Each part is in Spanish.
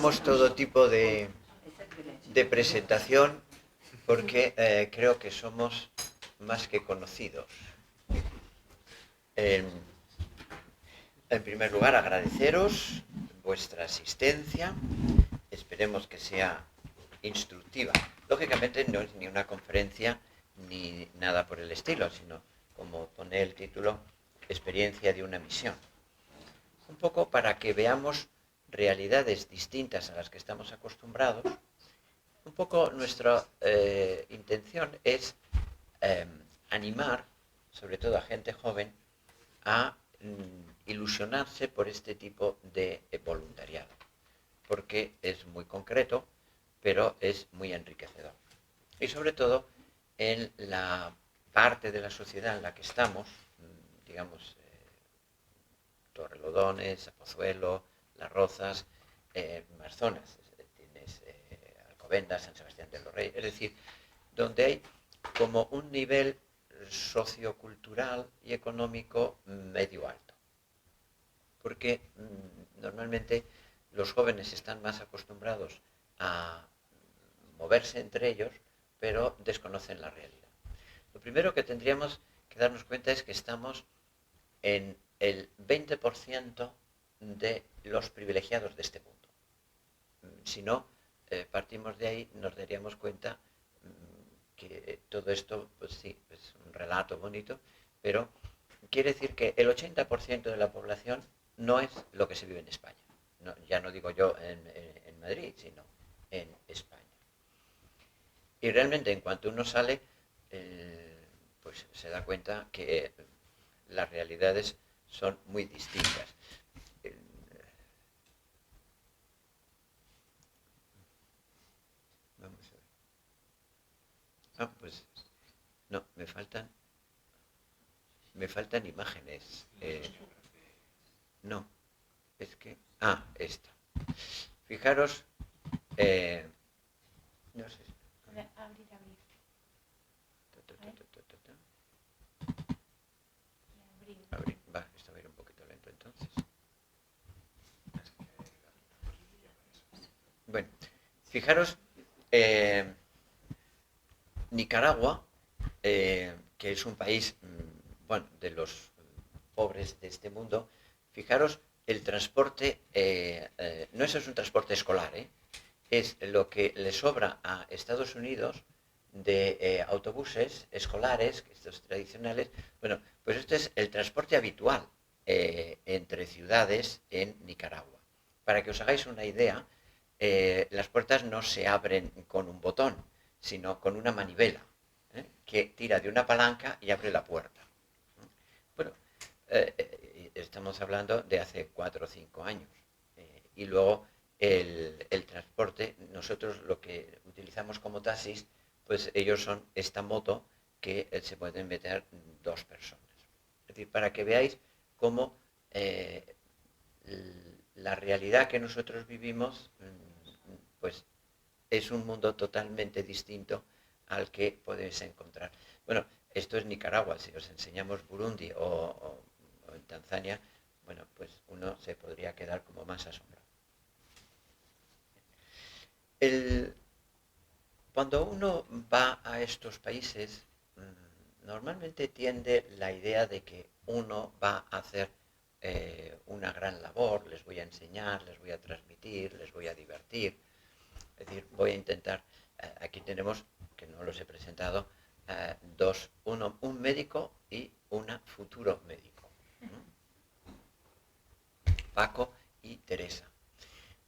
Evitamos todo tipo de presentación porque creo que somos más que conocidos. En, en primer lugar, agradeceros vuestra asistencia. Esperemos que sea instructiva. Lógicamente no es ni una conferencia ni nada por el estilo, sino, como pone el título, experiencia de una misión. Un poco para que veamos realidades distintas a las que estamos acostumbrados. Un poco nuestra intención es animar, sobre todo a gente joven, a ilusionarse por este tipo de voluntariado, porque es muy concreto, pero es muy enriquecedor. Y sobre todo en la parte de la sociedad en la que estamos, digamos, Torrelodones, Pozuelo, Las Rozas, más zonas, tienes Alcobendas, San Sebastián de los Reyes, es decir, donde hay como un nivel sociocultural y económico medio alto. Porque normalmente los jóvenes están más acostumbrados a moverse entre ellos, pero desconocen la realidad. Lo primero que tendríamos que darnos cuenta es que estamos en el 20% de los privilegiados de este mundo. Si no, partimos de ahí, nos daríamos cuenta que todo esto, pues sí, es un relato bonito, pero quiere decir que el 80% de la población no es lo que se vive en España. No, ya no digo yo en Madrid, sino en España. Y realmente en cuanto uno sale, pues se da cuenta que las realidades son muy distintas. Vamos a ver. Pues no, me faltan imágenes. No, es que... esta. Fijaros, no sé. Abrir. Abrir. Va, esto va a ir un poquito lento entonces. Bueno, fijaros, Nicaragua, que es un país, bueno, de los pobres de este mundo, fijaros, el transporte, no es un transporte escolar, es lo que le sobra a Estados Unidos de autobuses escolares, estos tradicionales. Bueno, pues esto es el transporte habitual entre ciudades en Nicaragua. Para que os hagáis una idea, las puertas no se abren con un botón, sino con una manivela, que tira de una palanca y abre la puerta. Bueno, estamos hablando de hace 4 o 5 años. Y luego el transporte, nosotros lo que utilizamos como taxis, pues ellos son esta moto que se pueden meter 2 personas. Es decir, para que veáis cómo la realidad que nosotros vivimos, pues es un mundo totalmente distinto al que podéis encontrar. Bueno, esto es Nicaragua. Si os enseñamos Burundi o en Tanzania, bueno, pues uno se podría quedar como más asombrado. Cuando uno va a estos países, normalmente tiende la idea de que uno va a hacer una gran labor, les voy a enseñar, les voy a transmitir, les voy a divertir. Es decir, voy a intentar, aquí tenemos, que no los he presentado, un médico y una futuro médico. Paco y Teresa.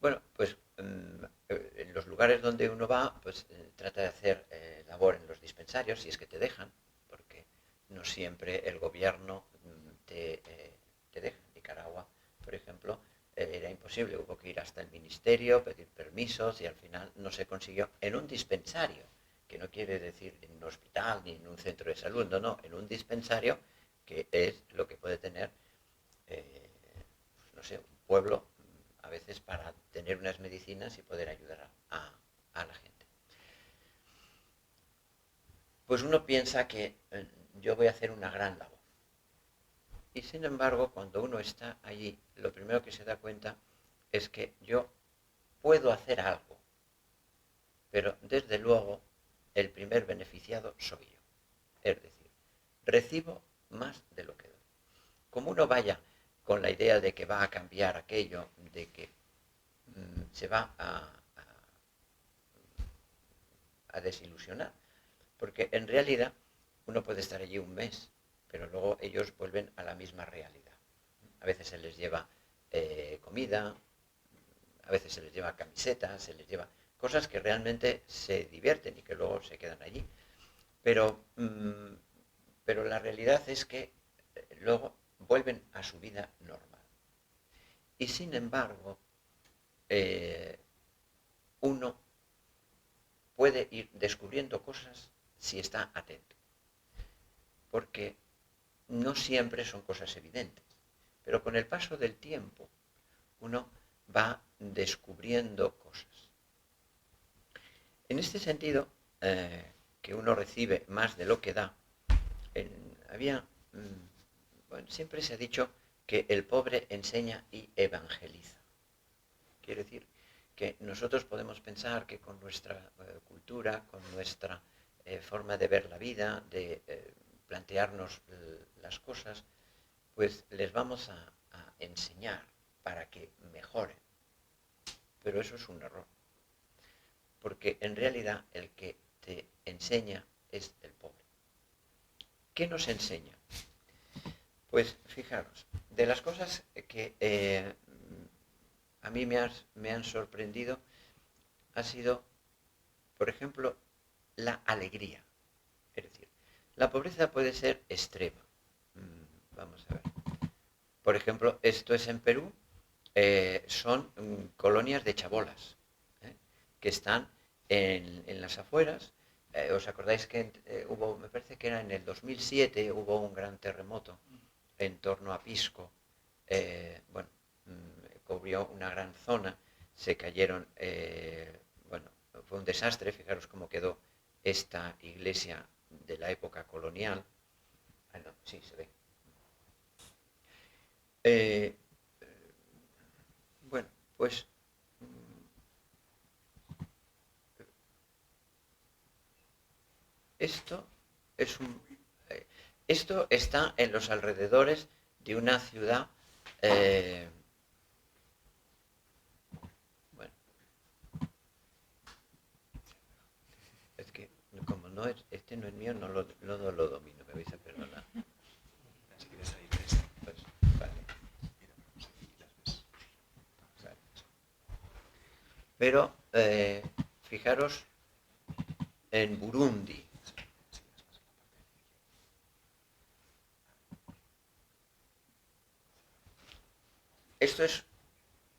Bueno, pues en los lugares donde uno va, pues trata de hacer labor en los dispensarios, si es que te dejan, porque no siempre el gobierno te deja. En Nicaragua, por ejemplo, era imposible, hubo que ir hasta el ministerio, pedir permisos y al final no se consiguió en un dispensario, que no quiere decir en un hospital ni en un centro de salud, no, en un dispensario, que es lo que puede tener, no sé, un pueblo a veces para tener unas medicinas y poder ayudar a la gente. Pues uno piensa que yo voy a hacer una gran labor. Y sin embargo, cuando uno está allí, lo primero que se da cuenta es que yo puedo hacer algo, pero desde luego el primer beneficiado soy yo. Es decir, recibo más de lo que doy. Como uno vaya con la idea de que va a cambiar aquello, de que se va a desilusionar, porque en realidad uno puede estar allí un mes, pero luego ellos vuelven a la misma realidad. A veces se les lleva comida, a veces se les lleva camisetas, se les lleva cosas que realmente se divierten y que luego se quedan allí. Pero, pero la realidad es que luego vuelven a su vida normal. Y sin embargo, uno puede ir descubriendo cosas si está atento. Porque no siempre son cosas evidentes. Pero con el paso del tiempo, uno va descubriendo cosas. En este sentido, que uno recibe más de lo que da, siempre se ha dicho que el pobre enseña y evangeliza. Quiere decir que nosotros podemos pensar que con nuestra cultura, con nuestra forma de ver la vida, de plantearnos las cosas, pues les vamos a enseñar para que mejoren. Pero eso es un error. Porque en realidad el que te enseña es el pobre. ¿Qué nos enseña? Pues fijaros, de las cosas que a mí me han sorprendido ha sido, por ejemplo, la alegría. Es decir, la pobreza puede ser extrema. Vamos a ver. Por ejemplo, esto es en Perú, son colonias de chabolas, que están en las afueras. ¿Os acordáis que hubo, me parece que era en el 2007, hubo un gran terremoto en torno a Pisco? Cubrió una gran zona, se cayeron, fue un desastre. Fijaros cómo quedó esta iglesia de la época colonial. No, sí, se ve. Bueno, pues esto es un... esto está en los alrededores de una ciudad... bueno, es que como no es, este no es mío, no lo domino, me vais a perdonar. Si quieres salir de esta. Pues, vale. Mira, vamos aquí, las ves. Vale. Pero, fijaros en Burundi. Esto es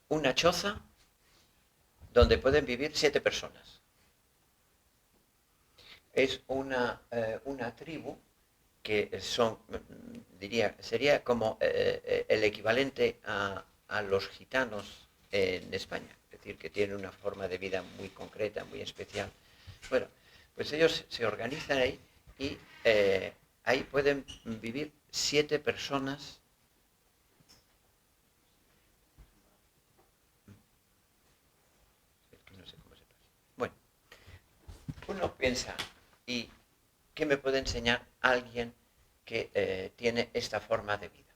una choza donde pueden vivir 7 personas. Es una tribu que son, diría, sería como el equivalente a los gitanos en España. Es decir, que tienen una forma de vida muy concreta, muy especial. Bueno, pues ellos se organizan ahí y ahí pueden vivir 7 personas. No sé cómo se pasa. Bueno, uno piensa, ¿y qué me puede enseñar alguien que tiene esta forma de vida?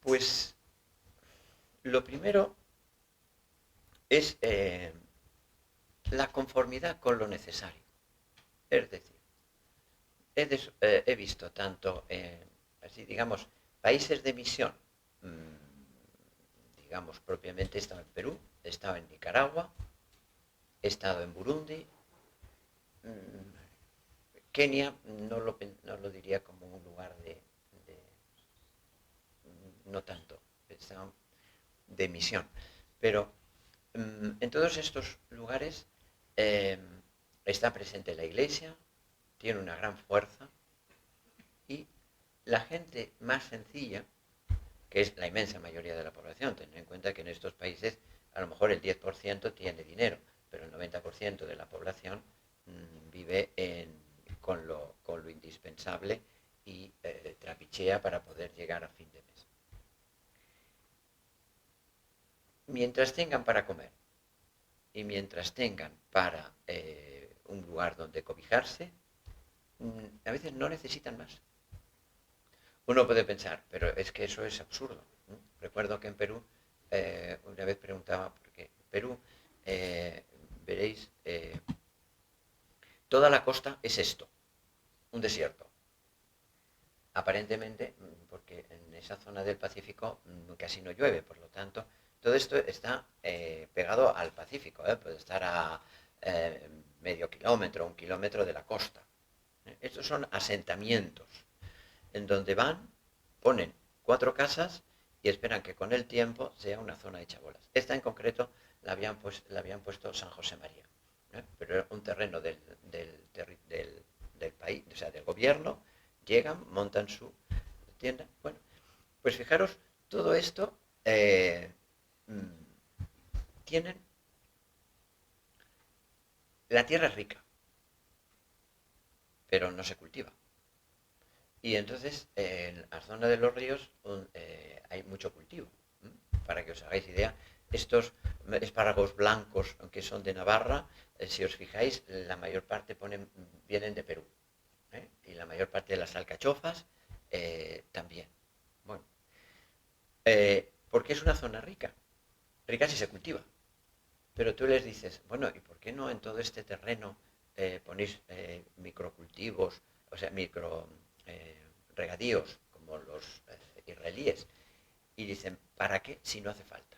Pues lo primero es la conformidad con lo necesario. Es decir, he visto tanto, así digamos, países de misión, digamos propiamente, he estado en Perú, he estado en Nicaragua, he estado en Burundi. Kenia no lo diría como un lugar de no tanto, de misión, pero en todos estos lugares está presente la iglesia, tiene una gran fuerza, y la gente más sencilla, que es la inmensa mayoría de la población, tened en cuenta que en estos países a lo mejor el 10% tiene dinero, pero el 90% de la población vive con lo indispensable y trapichea para poder llegar a fin de mes. mientras tengan para comer y mientras tengan para un lugar donde cobijarse, a veces no necesitan más. Uno puede pensar, pero es que eso es absurdo. Recuerdo que en Perú, una vez preguntaba, porque en Perú, veréis, toda la costa es esto, un desierto. Aparentemente, porque en esa zona del Pacífico casi no llueve, por lo tanto, todo esto está pegado al Pacífico, puede estar a medio kilómetro, 1 kilómetro de la costa. Estos son asentamientos en donde van, ponen 4 casas y esperan que con el tiempo sea una zona hecha bolas. Esta en concreto la habían puesto San José María, pero era un terreno del país, o sea, del gobierno. Llegan, montan su tienda. Bueno, pues fijaros, todo esto tienen. La tierra es rica, pero no se cultiva. Y entonces en la zona de los ríos hay mucho cultivo. Para que os hagáis idea, estos espárragos blancos que son de Navarra, si os fijáis, la mayor parte vienen de Perú. Y la mayor parte de las alcachofas también. Bueno, porque es una zona rica. Rica si se cultiva. Pero tú les dices, bueno, ¿y por qué no en todo este terreno ponéis microcultivos, o sea, micro regadíos, como los israelíes? Y dicen, ¿para qué si no hace falta?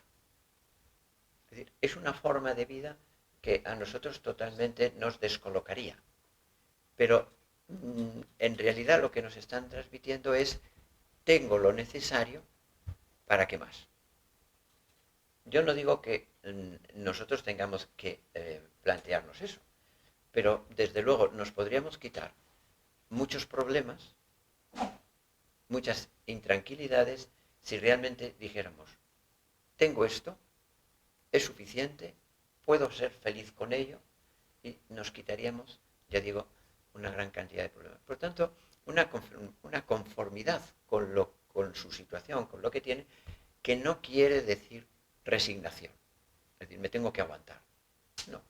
Es decir, es una forma de vida que a nosotros totalmente nos descolocaría. Pero en realidad lo que nos están transmitiendo es, tengo lo necesario, ¿para qué más? Yo no digo que nosotros tengamos que plantearnos eso, pero desde luego nos podríamos quitar muchos problemas, muchas intranquilidades, si realmente dijéramos, tengo esto, es suficiente, puedo ser feliz con ello, y nos quitaríamos, ya digo, una gran cantidad de problemas. Por tanto, una conformidad con su situación, con lo que tiene, que no quiere decir resignación. Es decir, me tengo que aguantar. No.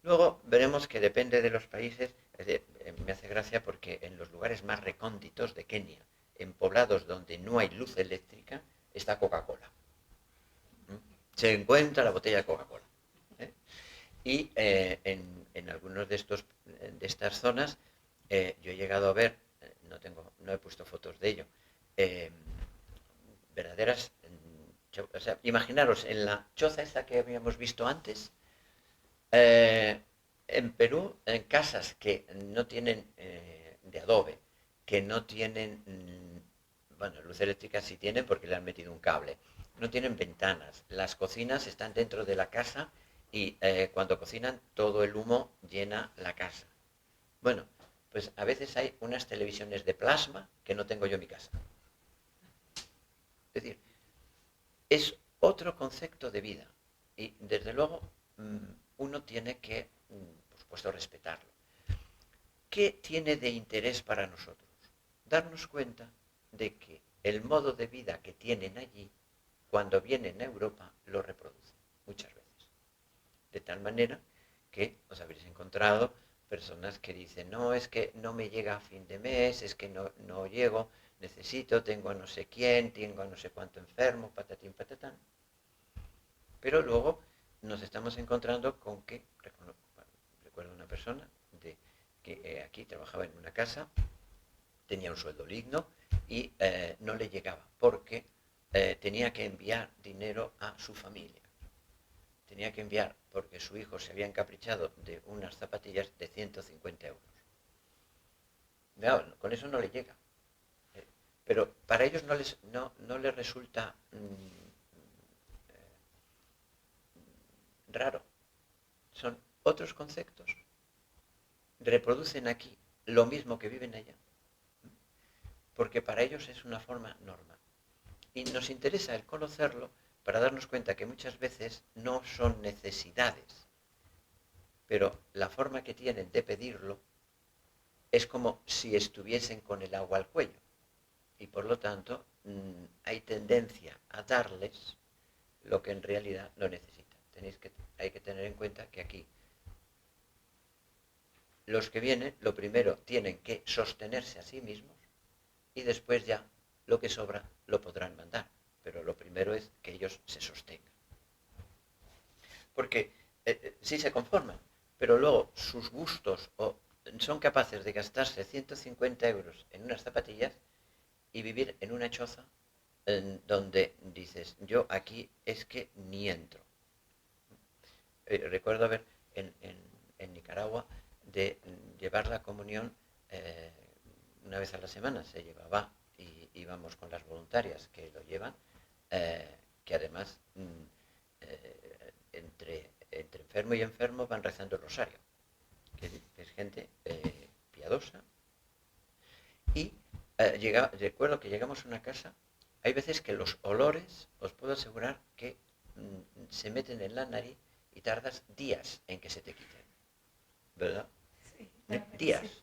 Luego veremos que depende de los países. Es decir, me hace gracia porque en los lugares más recónditos de Kenia, en poblados donde no hay luz eléctrica, está Coca-Cola. Se encuentra la botella de Coca-Cola. Y en algunos de estas zonas, yo he llegado a ver, no he puesto fotos de ello, eh, verdaderas. O sea, imaginaros, en la choza esta que habíamos visto antes, en Perú, en casas que no tienen de adobe, que no tienen, bueno, luz eléctrica sí tienen porque le han metido un cable, no tienen ventanas, las cocinas están dentro de la casa y cuando cocinan todo el humo llena la casa. Bueno, pues a veces hay unas televisiones de plasma que no tengo yo en mi casa. Es decir, es otro concepto de vida y desde luego uno tiene que, por supuesto, respetarlo. ¿Qué tiene de interés para nosotros? Darnos cuenta de que el modo de vida que tienen allí, cuando vienen a Europa, lo reproducen muchas veces. De tal manera que os habréis encontrado personas que dicen, no, es que no me llega a fin de mes, es que no llego, necesito, tengo a no sé quién, tengo a no sé cuánto enfermo, patatín, patatán. Pero luego nos estamos encontrando con que, recuerdo una persona que aquí trabajaba en una casa, tenía un sueldo digno y no le llegaba porque tenía que enviar dinero a su familia. Tenía que enviar porque su hijo se había encaprichado de unas zapatillas de 150 euros. No, con eso no le llega. Pero para ellos no les resulta raro. Son otros conceptos. Reproducen aquí lo mismo que viven allá. Porque para ellos es una forma normal. Y nos interesa el conocerlo para darnos cuenta que muchas veces no son necesidades, pero la forma que tienen de pedirlo es como si estuviesen con el agua al cuello. Y por lo tanto hay tendencia a darles lo que en realidad lo necesitan. Hay que tener en cuenta que aquí los que vienen, lo primero, tienen que sostenerse a sí mismos y después ya lo que sobra lo podrán mandar. Pero lo primero es que ellos se sostengan. Porque sí se conforman, pero luego sus gustos son capaces de gastarse 150 euros en unas zapatillas y vivir en una choza en donde dices, yo aquí es que ni entro. Recuerdo haber en Nicaragua de llevar la comunión eh, una vez a la semana, se llevaba y íbamos con las voluntarias que lo llevan, que además entre enfermo y enfermo van rezando el rosario, que es gente piadosa. Y recuerdo que llegamos a una casa, hay veces que los olores, os puedo asegurar que se meten en la nariz y tardas días en que se te quiten, ¿verdad? Sí, Días. sí.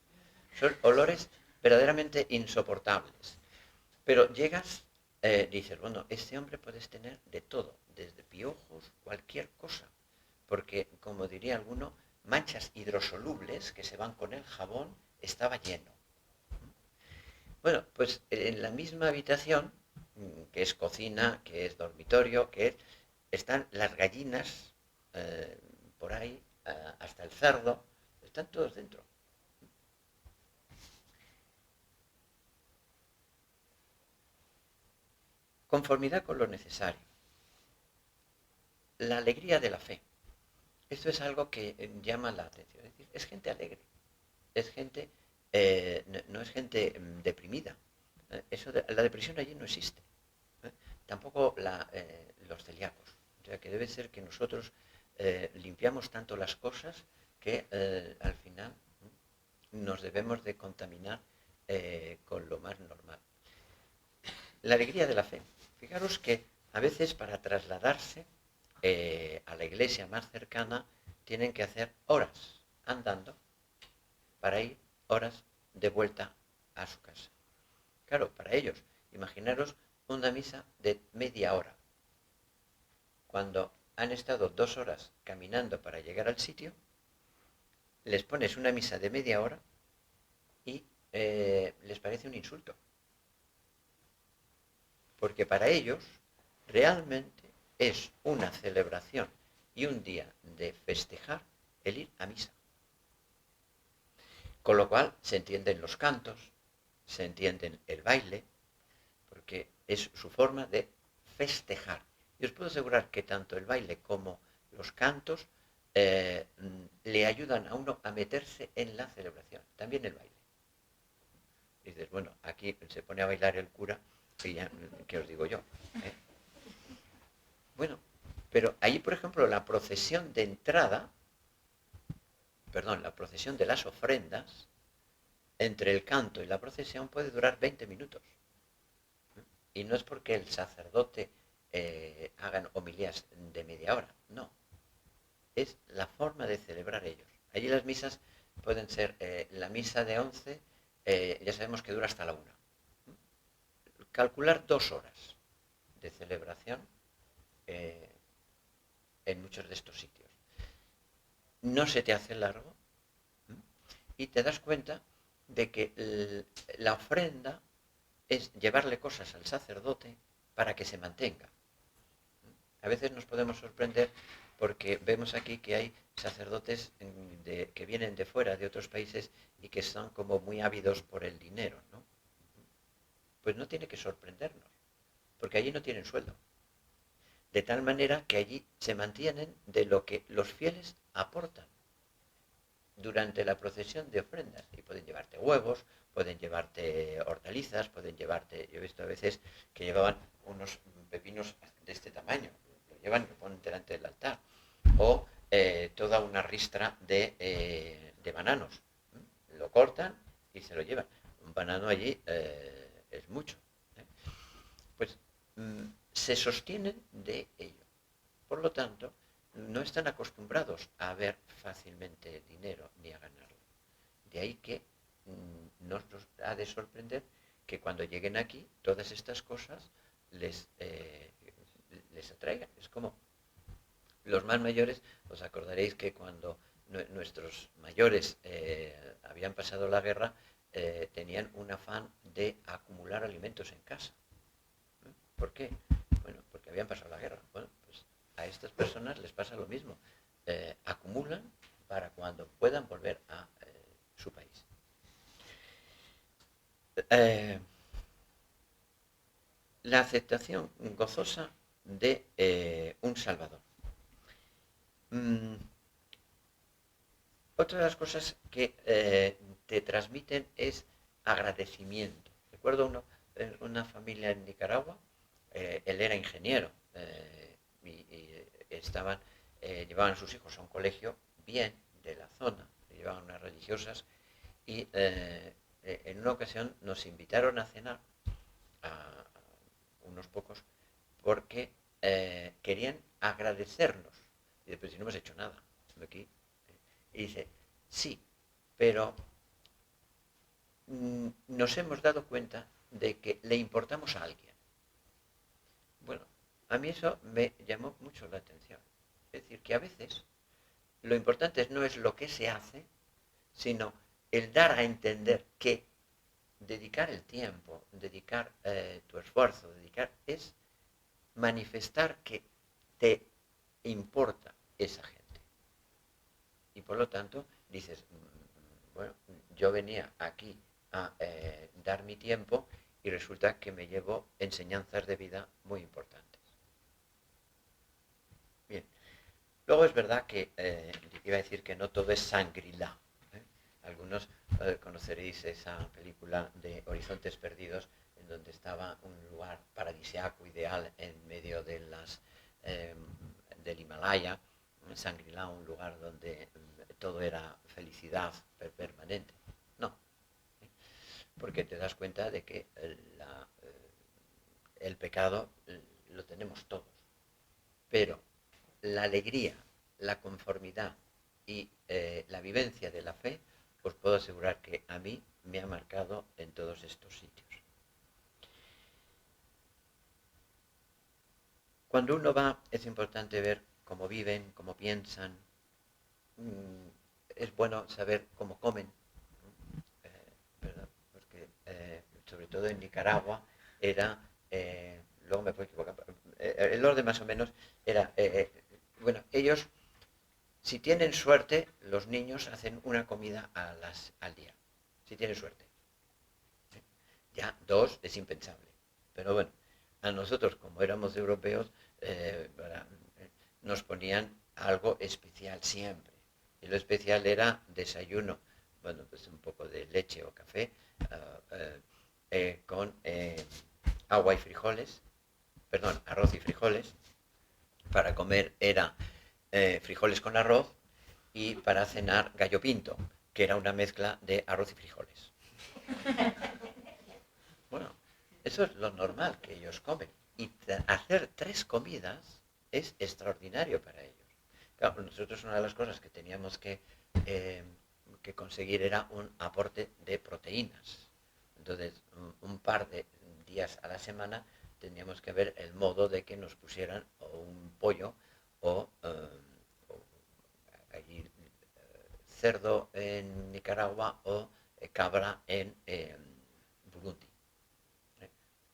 Son olores verdaderamente insoportables. Pero llegas, dices, bueno, este hombre puedes tener de todo, desde piojos, cualquier cosa. Porque, como diría alguno, manchas hidrosolubles que se van con el jabón, estaba lleno. Bueno, pues en la misma habitación, que es cocina, que es dormitorio, están las gallinas eh, por ahí, hasta el cerdo, están todos dentro. Conformidad con lo necesario. La alegría de la fe. Esto es algo que llama la atención. Es decir, es gente alegre. Es gente, no es gente deprimida. La depresión allí no existe. ¿eh? Tampoco los celíacos. O sea, que debe ser que nosotros limpiamos tanto las cosas que al final nos debemos de contaminar con lo más normal. La alegría de la fe. Fijaros que a veces para trasladarse a la iglesia más cercana tienen que hacer horas andando para ir horas de vuelta a su casa. Claro, para ellos, imaginaros una misa de media hora. Cuando han estado 2 horas caminando para llegar al sitio, les pones una misa de media hora y les parece un insulto. Porque para ellos realmente es una celebración y un día de festejar el ir a misa. Con lo cual se entienden los cantos, se entienden el baile, porque es su forma de festejar. Y os puedo asegurar que tanto el baile como los cantos le ayudan a uno a meterse en la celebración, también el baile. Y dices, bueno, aquí se pone a bailar el cura, y ya, ¿qué os digo yo? ¿Eh? Bueno, pero ahí, por ejemplo, la procesión de entrada, la procesión de las ofrendas, entre el canto y la procesión puede durar 20 minutos. Y no es porque el sacerdote hagan homilías de media hora, no. Es la forma de celebrar ellos. Allí las misas pueden ser, la misa de 11, ya sabemos que dura hasta la 1. Calcular 2 horas de celebración eh, en muchos de estos sitios. No se te hace largo y te das cuenta de que la ofrenda es llevarle cosas al sacerdote para que se mantenga. A veces nos podemos sorprender porque vemos aquí que hay sacerdotes que vienen de fuera, de otros países, y que son como muy ávidos por el dinero, ¿no? Pues no tiene que sorprendernos, porque allí no tienen sueldo. De tal manera que allí se mantienen de lo que los fieles aportan durante la procesión de ofrendas. Y pueden llevarte huevos, pueden llevarte hortalizas, pueden llevarte... Yo he visto a veces que llevaban unos pepinos de este tamaño, lo llevan y lo ponen delante del altar. O toda una ristra de bananos. Lo cortan y se lo llevan. Un banano allí es mucho. Pues se sostienen de ello. Por lo tanto, no están acostumbrados a ver fácilmente dinero ni a ganarlo. De ahí que nos ha de sorprender que cuando lleguen aquí todas estas cosas les les atraigan. Es como los más mayores, os acordaréis que cuando nuestros mayores habían pasado la guerra, tenían un afán de acumular alimentos en casa. ¿Por qué? Bueno, porque habían pasado la guerra. Bueno, pues a estas personas les pasa lo mismo. Acumulan para cuando puedan volver a su país. La aceptación gozosa de un Salvador. Otra de las cosas que te transmiten es agradecimiento. Recuerdo una familia en Nicaragua, él era ingeniero y llevaban a sus hijos a un colegio bien de la zona, llevaban unas religiosas y en una ocasión nos invitaron a cenar a unos pocos porque querían agradecernos. Y después, si no hemos hecho nada aquí. Y dice, sí, pero nos hemos dado cuenta de que le importamos a alguien. Bueno, a mí eso me llamó mucho la atención. Es decir, que a veces lo importante no es lo que se hace, sino el dar a entender que dedicar el tiempo, dedicar tu esfuerzo, es manifestar que te importa esa gente. Y por lo tanto dices, bueno, yo venía aquí a dar mi tiempo y resulta que me llevo enseñanzas de vida muy importantes. Bien, luego es verdad que iba a decir que no todo es Shangri-La. Algunos conoceréis esa película de Horizontes Perdidos, en donde estaba un lugar paradisíaco ideal en medio de del Himalaya, Shangri-La, un lugar donde todo era felicidad permanente. No, porque te das cuenta de que el pecado lo tenemos todos, pero la alegría, la conformidad y la vivencia de la fe, os puedo asegurar que a mí me ha marcado en todos estos sitios. Cuando uno va, es importante ver cómo viven, cómo piensan. Es bueno saber cómo comen, ¿verdad? Porque sobre todo en Nicaragua era, luego me puedo equivocar, el orden más o menos era, bueno, ellos, si tienen suerte, los niños hacen una comida al día, si tienen suerte. Ya 2 es impensable, pero bueno, a nosotros como éramos europeos, nos ponían algo especial siempre. Y lo especial era desayuno, bueno, pues un poco de leche o café con agua y frijoles, perdón, arroz y frijoles. Para comer era frijoles con arroz y para cenar gallo pinto, que era una mezcla de arroz y frijoles. Bueno, eso es lo normal que ellos comen. Y hacer 3 comidas es extraordinario para ellos. Claro, nosotros una de las cosas que teníamos que conseguir era un aporte de proteínas. Entonces, un par de días a la semana teníamos que ver el modo de que nos pusieran o un pollo o allí, cerdo en Nicaragua o cabra en Burundi.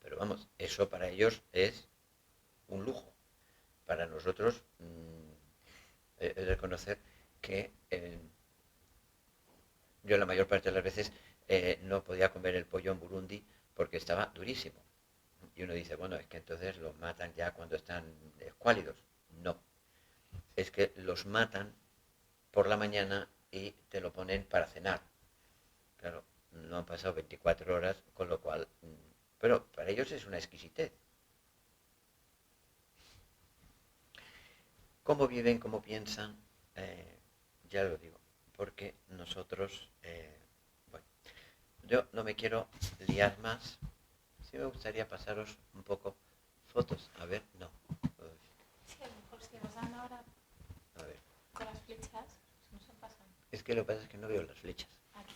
Pero vamos, eso para ellos es un lujo. Para nosotros he de reconocer que yo la mayor parte de las veces no podía comer el pollo en Burundi porque estaba durísimo. Y uno dice, bueno, es que entonces los matan ya cuando están escuálidos. No, es que los matan por la mañana y te lo ponen para cenar. Claro, no han pasado 24 horas, con lo cual... pero para ellos es una exquisitez. ¿Cómo viven, cómo piensan? Ya lo digo, porque nosotros... bueno, yo no me quiero liar más. Sí me gustaría pasaros un poco fotos. A ver, no. Sí, a lo mejor si vas dando ahora A ver. con las flechas, no se pasan. Es que lo que pasa es que no veo las flechas. Aquí.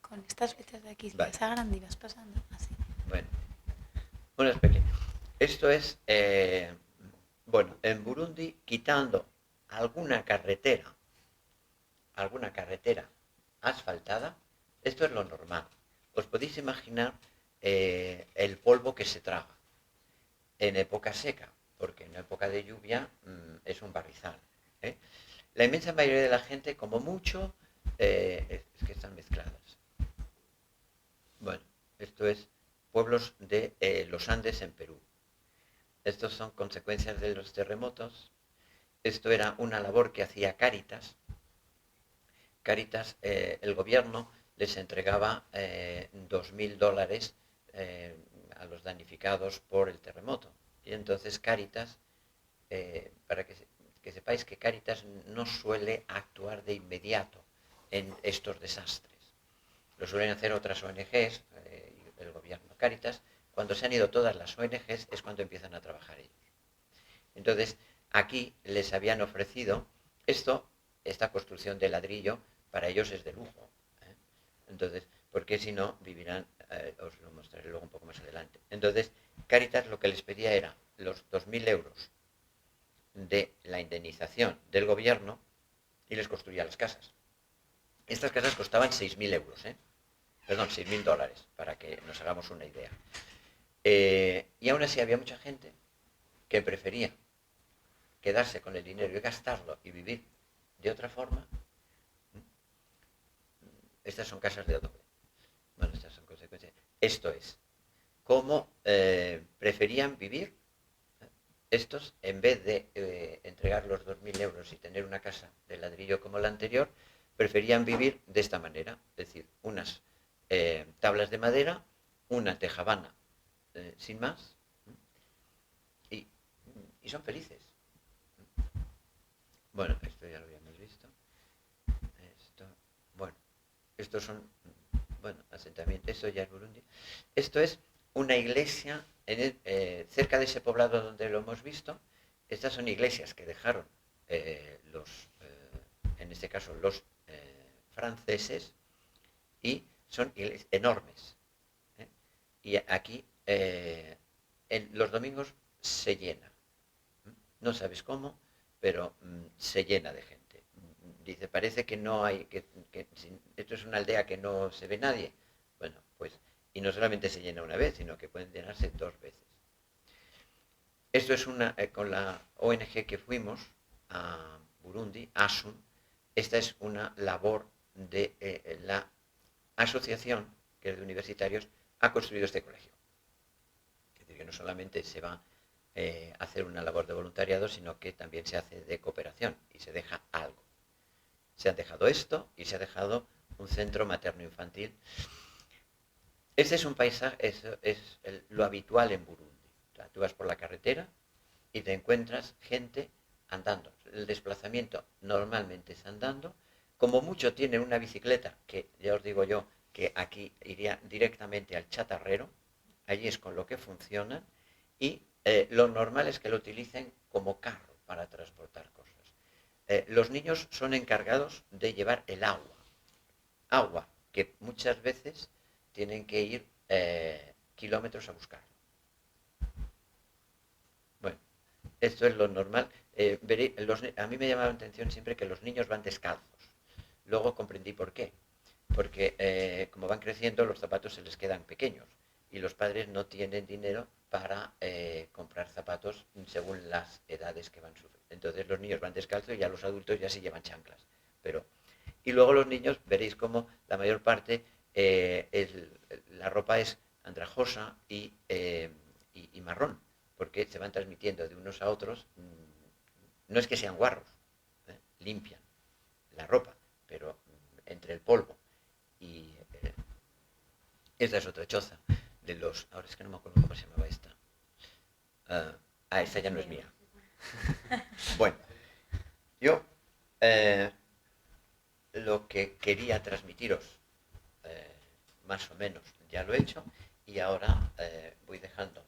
Con estas flechas de aquí, si Vale. vas agrandando y vas pasando, así. Bueno, es pequeño. Esto es Bueno, en Burundi, quitando alguna carretera asfaltada, esto es lo normal. Os podéis imaginar el polvo que se traga en época seca, porque en época de lluvia es un barrizal. ¿eh? La inmensa mayoría de la gente, como mucho, es que están mezcladas. Bueno, esto es pueblos de los Andes en Perú. Estos son consecuencias de los terremotos. Esto era una labor que hacía Cáritas. Cáritas, el gobierno les entregaba $2.000 a los damnificados por el terremoto. Y entonces Cáritas, para que sepáis que Cáritas no suele actuar de inmediato en estos desastres. Lo suelen hacer otras ONGs, el gobierno. Cáritas, cuando se han ido todas las ONGs, es cuando empiezan a trabajar ellos. Entonces, aquí les habían ofrecido esta construcción de ladrillo, para ellos es de lujo. Entonces, porque si no, vivirán, os lo mostraré luego un poco más adelante. Entonces, Cáritas lo que les pedía era los 2.000 euros de la indemnización del gobierno y les construía las casas. Estas casas costaban 6.000 euros, perdón, $6.000, para que nos hagamos una idea. Y aún así había mucha gente que prefería quedarse con el dinero y gastarlo y vivir de otra forma. Estas son casas de adobe. Bueno, estas son consecuencias. Esto es cómo preferían vivir estos, en vez de entregar los 2.000 euros y tener una casa de ladrillo como la anterior, preferían vivir de esta manera, es decir, unas tablas de madera, una tejabana sin más, y son felices. Bueno, esto ya lo habíamos visto. Bueno, estos son, asentamientos, esto ya es Burundi. Esto es una iglesia cerca de ese poblado donde lo hemos visto. Estas son iglesias que dejaron en este caso los franceses, y son enormes. Y aquí los domingos se llena. No sabes cómo, pero se llena de gente. Dice, parece que no hay, esto es una aldea que no se ve nadie. Bueno, pues, y no solamente se llena una vez, sino que pueden llenarse 2 veces. Esto es con la ONG que fuimos a Burundi, ASUN. Esta es una labor de la asociación, que es de universitarios, ha construido este colegio. Es decir, que no solamente se va a hacer una labor de voluntariado, sino que también se hace de cooperación y se deja algo. Se han dejado esto y se ha dejado un centro materno-infantil. Este es un paisaje, es lo habitual en Burundi. O sea, tú vas por la carretera y te encuentras gente andando. El desplazamiento normalmente es andando. Como mucho tienen una bicicleta, que ya os digo yo, que aquí iría directamente al chatarrero. Allí es con lo que funcionan. Y lo normal es que lo utilicen como carro para transportar cosas. Los niños son encargados de llevar el agua. Agua que muchas veces tienen que ir kilómetros a buscarlo. Bueno, esto es lo normal. A mí me llamaba la atención siempre que los niños van descalzos. Luego comprendí por qué. Porque como van creciendo, los zapatos se les quedan pequeños y los padres no tienen dinero para comprar zapatos según las edades que van sufriendo. Entonces los niños van descalzos y ya los adultos ya sí llevan chanclas. Y luego los niños veréis como la mayor parte la ropa es andrajosa y marrón, porque se van transmitiendo de unos a otros. No es que sean guarros, limpian la ropa, pero entre el polvo y esta es otra choza de los, ahora es que no me acuerdo cómo se llamaba esta. Esta ya no es mía. Bueno, yo lo que quería transmitiros más o menos ya lo he hecho, y ahora voy dejando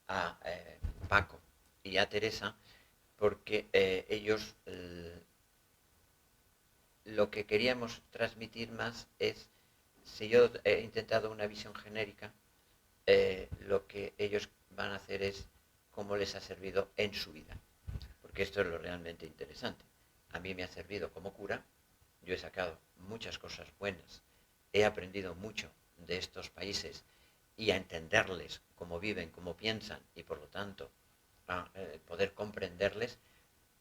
a Paco y a Teresa, porque ellos lo que queríamos transmitir más es, si yo he intentado una visión genérica, lo que ellos van a hacer es cómo les ha servido en su vida. porque esto es lo realmente interesante. A mí me ha servido como cura, yo he sacado muchas cosas buenas, he aprendido mucho de estos países y a entenderles cómo viven, cómo piensan y por lo tanto a poder comprenderles,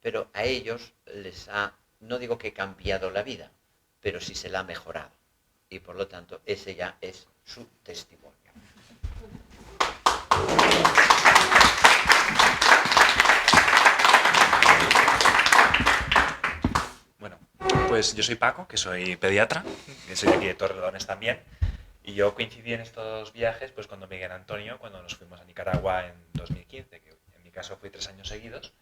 pero a ellos les ha, no digo que cambiado la vida, pero sí se la ha mejorado y por lo tanto ese ya es su testimonio. Bueno, pues yo soy Paco, que soy pediatra, que soy de aquí de Torrelodones también, y yo coincidí en estos viajes pues cuando Miguel Antonio, cuando nos fuimos a Nicaragua en 2015, que en mi caso fui 3 años seguidos,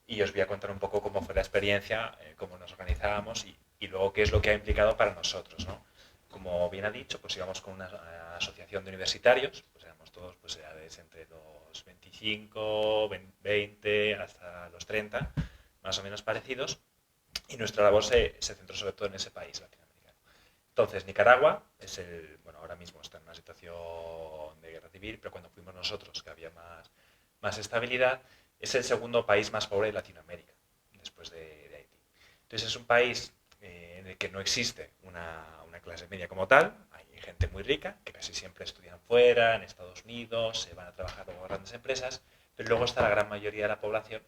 y os voy a contar un poco cómo fue la experiencia, cómo nos organizábamos y luego qué es lo que ha implicado para nosotros, ¿no? Como bien ha dicho, pues íbamos con una asociación de universitarios, pues éramos todos pues edades entre los 25, 20 hasta los 30, más o menos parecidos, y nuestra labor se centró sobre todo en ese país latinoamericano. Entonces, Nicaragua es bueno, ahora mismo está en una situación de guerra civil, pero cuando fuimos nosotros, que había más estabilidad, es el segundo país más pobre de Latinoamérica, después de Haití. Entonces es un país en el que no existe una clase media como tal, hay gente muy rica, que casi siempre estudian fuera, en Estados Unidos, se van a trabajar luego a grandes empresas, pero luego está la gran mayoría de la población,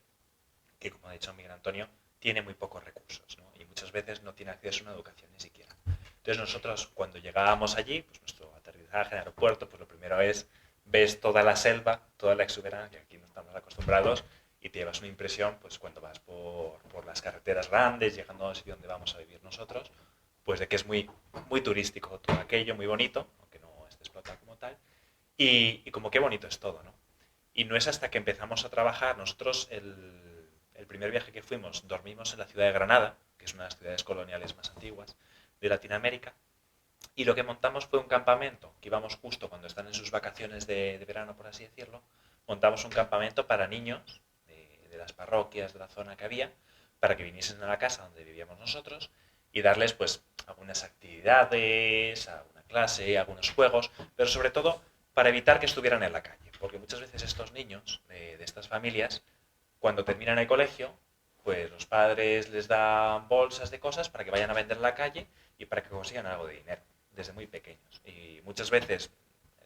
que como ha dicho Miguel Antonio, tiene muy pocos recursos, ¿no? Y muchas veces no tiene acceso a una educación ni siquiera. Entonces nosotros cuando llegábamos allí, pues nuestro aterrizaje en el aeropuerto, pues lo primero es, ves toda la selva, toda la exuberancia, que aquí no estamos acostumbrados, y te llevas una impresión, pues cuando vas por las carreteras grandes, llegando al sitio donde vamos a vivir nosotros, pues de que es muy turístico todo aquello, muy bonito, aunque no esté explotado como tal, y como qué bonito es todo, ¿no? Y no es hasta que empezamos a trabajar, nosotros el primer viaje que fuimos dormimos en la ciudad de Granada, que es una de las ciudades coloniales más antiguas de Latinoamérica, y lo que montamos fue un campamento, que íbamos justo cuando están en sus vacaciones de verano, por así decirlo, montamos un campamento para niños de las parroquias de la zona que había, para que viniesen a la casa donde vivíamos nosotros y darles pues algunas actividades, alguna clase, algunos juegos, pero sobre todo para evitar que estuvieran en la calle, porque muchas veces estos niños de estas familias, cuando terminan el colegio, pues los padres les dan bolsas de cosas para que vayan a vender en la calle y para que consigan algo de dinero, desde muy pequeños. Y muchas veces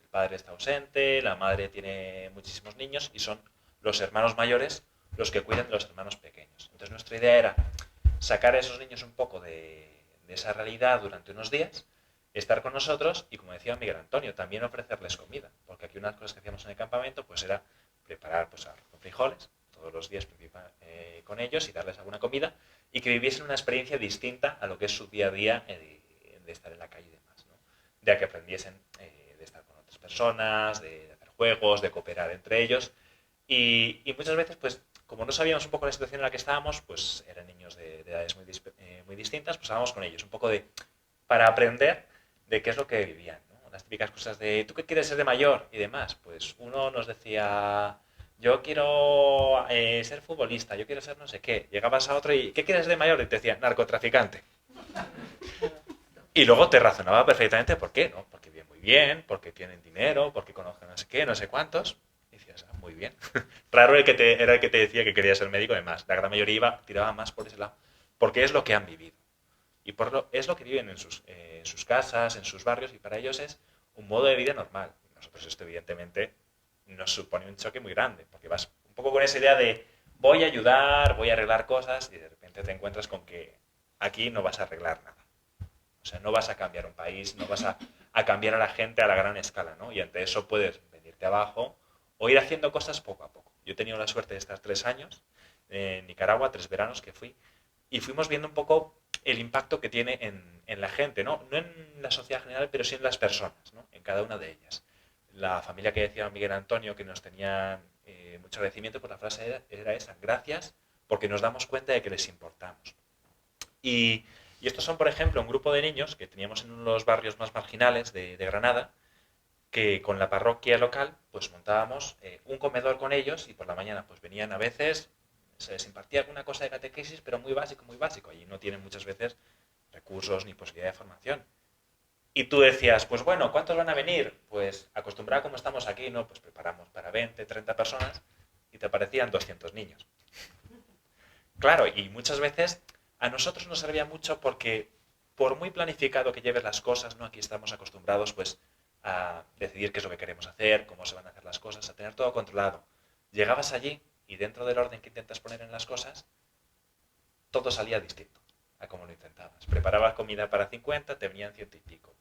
el padre está ausente, la madre tiene muchísimos niños y son los hermanos mayores los que cuidan de los hermanos pequeños. Entonces nuestra idea era sacar a esos niños un poco de esa realidad durante unos días, estar con nosotros y, como decía Miguel Antonio, también ofrecerles comida, porque aquí una de las cosas que hacíamos en el campamento pues era preparar pues arroz con frijoles todos los días con ellos y darles alguna comida y que viviesen una experiencia distinta a lo que es su día a día de estar en la calle y demás, ¿no? De que aprendiesen de estar con otras personas, de hacer juegos, de cooperar entre ellos y muchas veces pues como no sabíamos un poco la situación en la que estábamos, pues eran niños de edades muy distintas, pues hablábamos con ellos un poco para aprender de qué es lo que vivían, ¿no? Las típicas cosas de, ¿tú qué quieres ser de mayor? Y demás. Pues uno nos decía, yo quiero ser futbolista, yo quiero ser no sé qué. Llegabas a otro y, ¿qué quieres de mayor? Y te decía, narcotraficante. Y luego te razonaba perfectamente por qué, ¿no? Porque viven muy bien, porque tienen dinero, porque conocen no sé qué, no sé cuántos. Y decías, ah, muy bien. Raro era el que te decía que quería ser médico, además. La gran mayoría tiraba más por ese lado. Porque es lo que han vivido. Y es lo que viven en sus casas, en sus barrios, y para ellos es un modo de vida normal. Nosotros esto evidentemente nos supone un choque muy grande, porque vas un poco con esa idea de voy a ayudar, voy a arreglar cosas, y de repente te encuentras con que aquí no vas a arreglar nada. O sea, no vas a cambiar un país, no vas a cambiar a la gente a la gran escala, ¿no? Y ante eso puedes venirte abajo o ir haciendo cosas poco a poco. Yo he tenido la suerte de estar 3 años en Nicaragua, 3 veranos que fui, y fuimos viendo un poco el impacto que tiene en la gente, ¿no? No en la sociedad general, pero sí en las personas, ¿no? En cada una de ellas. La familia que decía Miguel Antonio, que nos tenían mucho agradecimiento, pues la frase era esa, gracias, porque nos damos cuenta de que les importamos. Y estos son, por ejemplo, un grupo de niños que teníamos en uno de los barrios más marginales de Granada, que con la parroquia local pues montábamos un comedor con ellos y por la mañana pues venían a veces, se les impartía alguna cosa de catequesis, pero muy básico, muy básico. Allí no tienen muchas veces recursos ni posibilidad de formación. Y tú decías, pues bueno, ¿cuántos van a venir? Pues acostumbrado como estamos aquí, ¿no? Pues preparamos para 20, 30 personas y te aparecían 200 niños. Claro, y muchas veces a nosotros nos servía mucho porque por muy planificado que lleves las cosas, ¿no? Aquí estamos acostumbrados pues a decidir qué es lo que queremos hacer, cómo se van a hacer las cosas, a tener todo controlado. Llegabas allí y dentro del orden que intentas poner en las cosas, todo salía distinto a como lo intentabas. Preparabas comida para 50, te venían ciento y pico.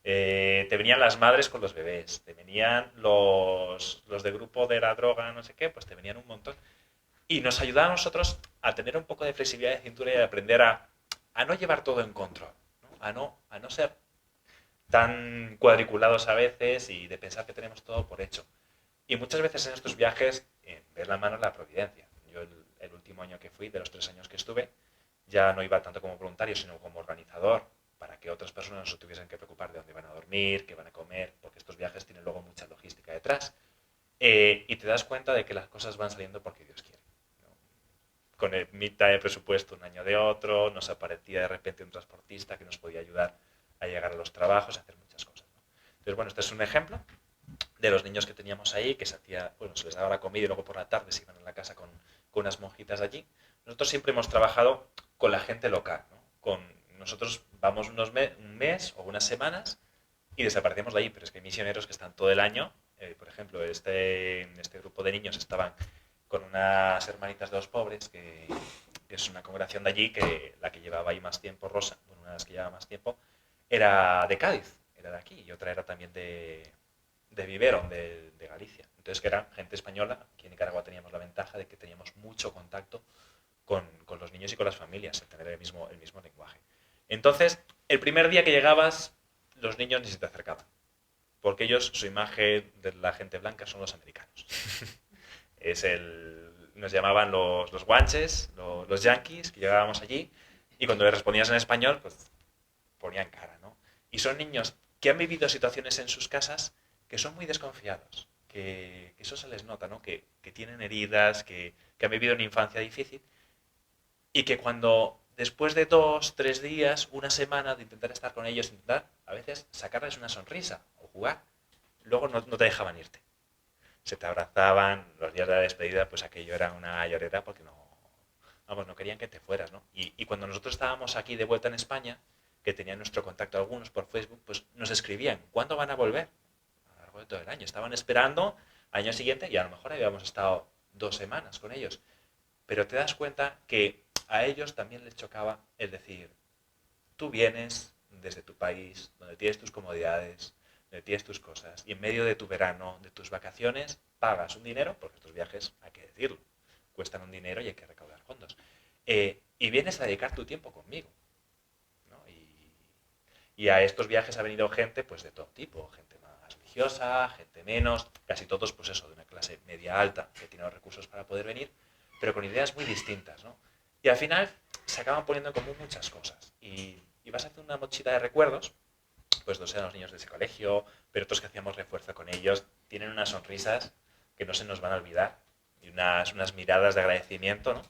Te venían las madres con los bebés, te venían los de grupo de la droga, no sé qué, pues te venían un montón. Y nos ayudaba a nosotros a tener un poco de flexibilidad de cintura y a aprender a no llevar todo en control, ¿no? A no ser tan cuadriculados a veces y de pensar que tenemos todo por hecho. Y muchas veces en estos viajes ves la mano en la providencia. Yo el último año que fui, de los 3 años que estuve, ya no iba tanto como voluntario, sino como organizador, para que otras personas no se tuviesen que preocupar de dónde van a dormir, qué van a comer, porque estos viajes tienen luego mucha logística detrás. Y te das cuenta de que las cosas van saliendo porque Dios quiere. ¿No? Con el mitad de presupuesto un año de otro, nos aparecía de repente un transportista que nos podía ayudar a llegar a los trabajos, a hacer muchas cosas. ¿No? Entonces, bueno, este es un ejemplo de los niños que teníamos ahí, que se hacía, bueno, se les daba la comida y luego por la tarde se iban a la casa con unas monjitas de allí. Nosotros siempre hemos trabajado con la gente local, ¿no? Nosotros vamos un mes o unas semanas y desaparecemos de ahí, pero es que hay misioneros que están todo el año. Por ejemplo, este grupo de niños estaban con unas hermanitas de los pobres, que es una congregación de allí, que la que llevaba ahí más tiempo, Rosa, bueno, una de las que llevaba más tiempo, era de Cádiz, era de aquí, y otra era también de Vivero, de Galicia. Entonces, que era gente española. Aquí en Nicaragua teníamos la ventaja de que teníamos mucho contacto con los niños y con las familias, el tener el mismo lenguaje. Entonces, el primer día que llegabas, los niños ni se te acercaban, porque ellos, su imagen de la gente blanca son los americanos. Nos llamaban los guanches, los yanquis, que llegábamos allí, y cuando les respondías en español, pues ponían cara, ¿no? Y son niños que han vivido situaciones en sus casas que son muy desconfiados, que eso se les nota, ¿no? Que tienen heridas, que han vivido una infancia difícil y que cuando después de 2, 3 días, una semana de intentar estar con ellos, intentar a veces sacarles una sonrisa o jugar, luego no te dejaban irte. Se te abrazaban, los días de la despedida, pues aquello era una llorera porque no querían que te fueras, ¿no? Y cuando nosotros estábamos aquí de vuelta en España, que tenían nuestro contacto algunos por Facebook, pues nos escribían, ¿cuándo van a volver? A lo largo de todo el año. Estaban esperando al año siguiente y a lo mejor habíamos estado 2 semanas con ellos. Pero te das cuenta que a ellos también les chocaba el decir, tú vienes desde tu país, donde tienes tus comodidades, donde tienes tus cosas, y en medio de tu verano, de tus vacaciones, pagas un dinero, porque estos viajes, hay que decirlo, cuestan un dinero y hay que recaudar fondos. Y vienes a dedicar tu tiempo conmigo. ¿No? Y a estos viajes ha venido gente pues de todo tipo, gente más religiosa, gente menos, casi todos pues eso, de una clase media alta, que tiene los recursos para poder venir, pero con ideas muy distintas, ¿no? Y al final se acaban poniendo en común muchas cosas. Y vas a hacer una mochila de recuerdos, pues no sean los niños de ese colegio, pero otros que hacíamos refuerzo con ellos, tienen unas sonrisas que no se nos van a olvidar y unas miradas de agradecimiento, ¿no?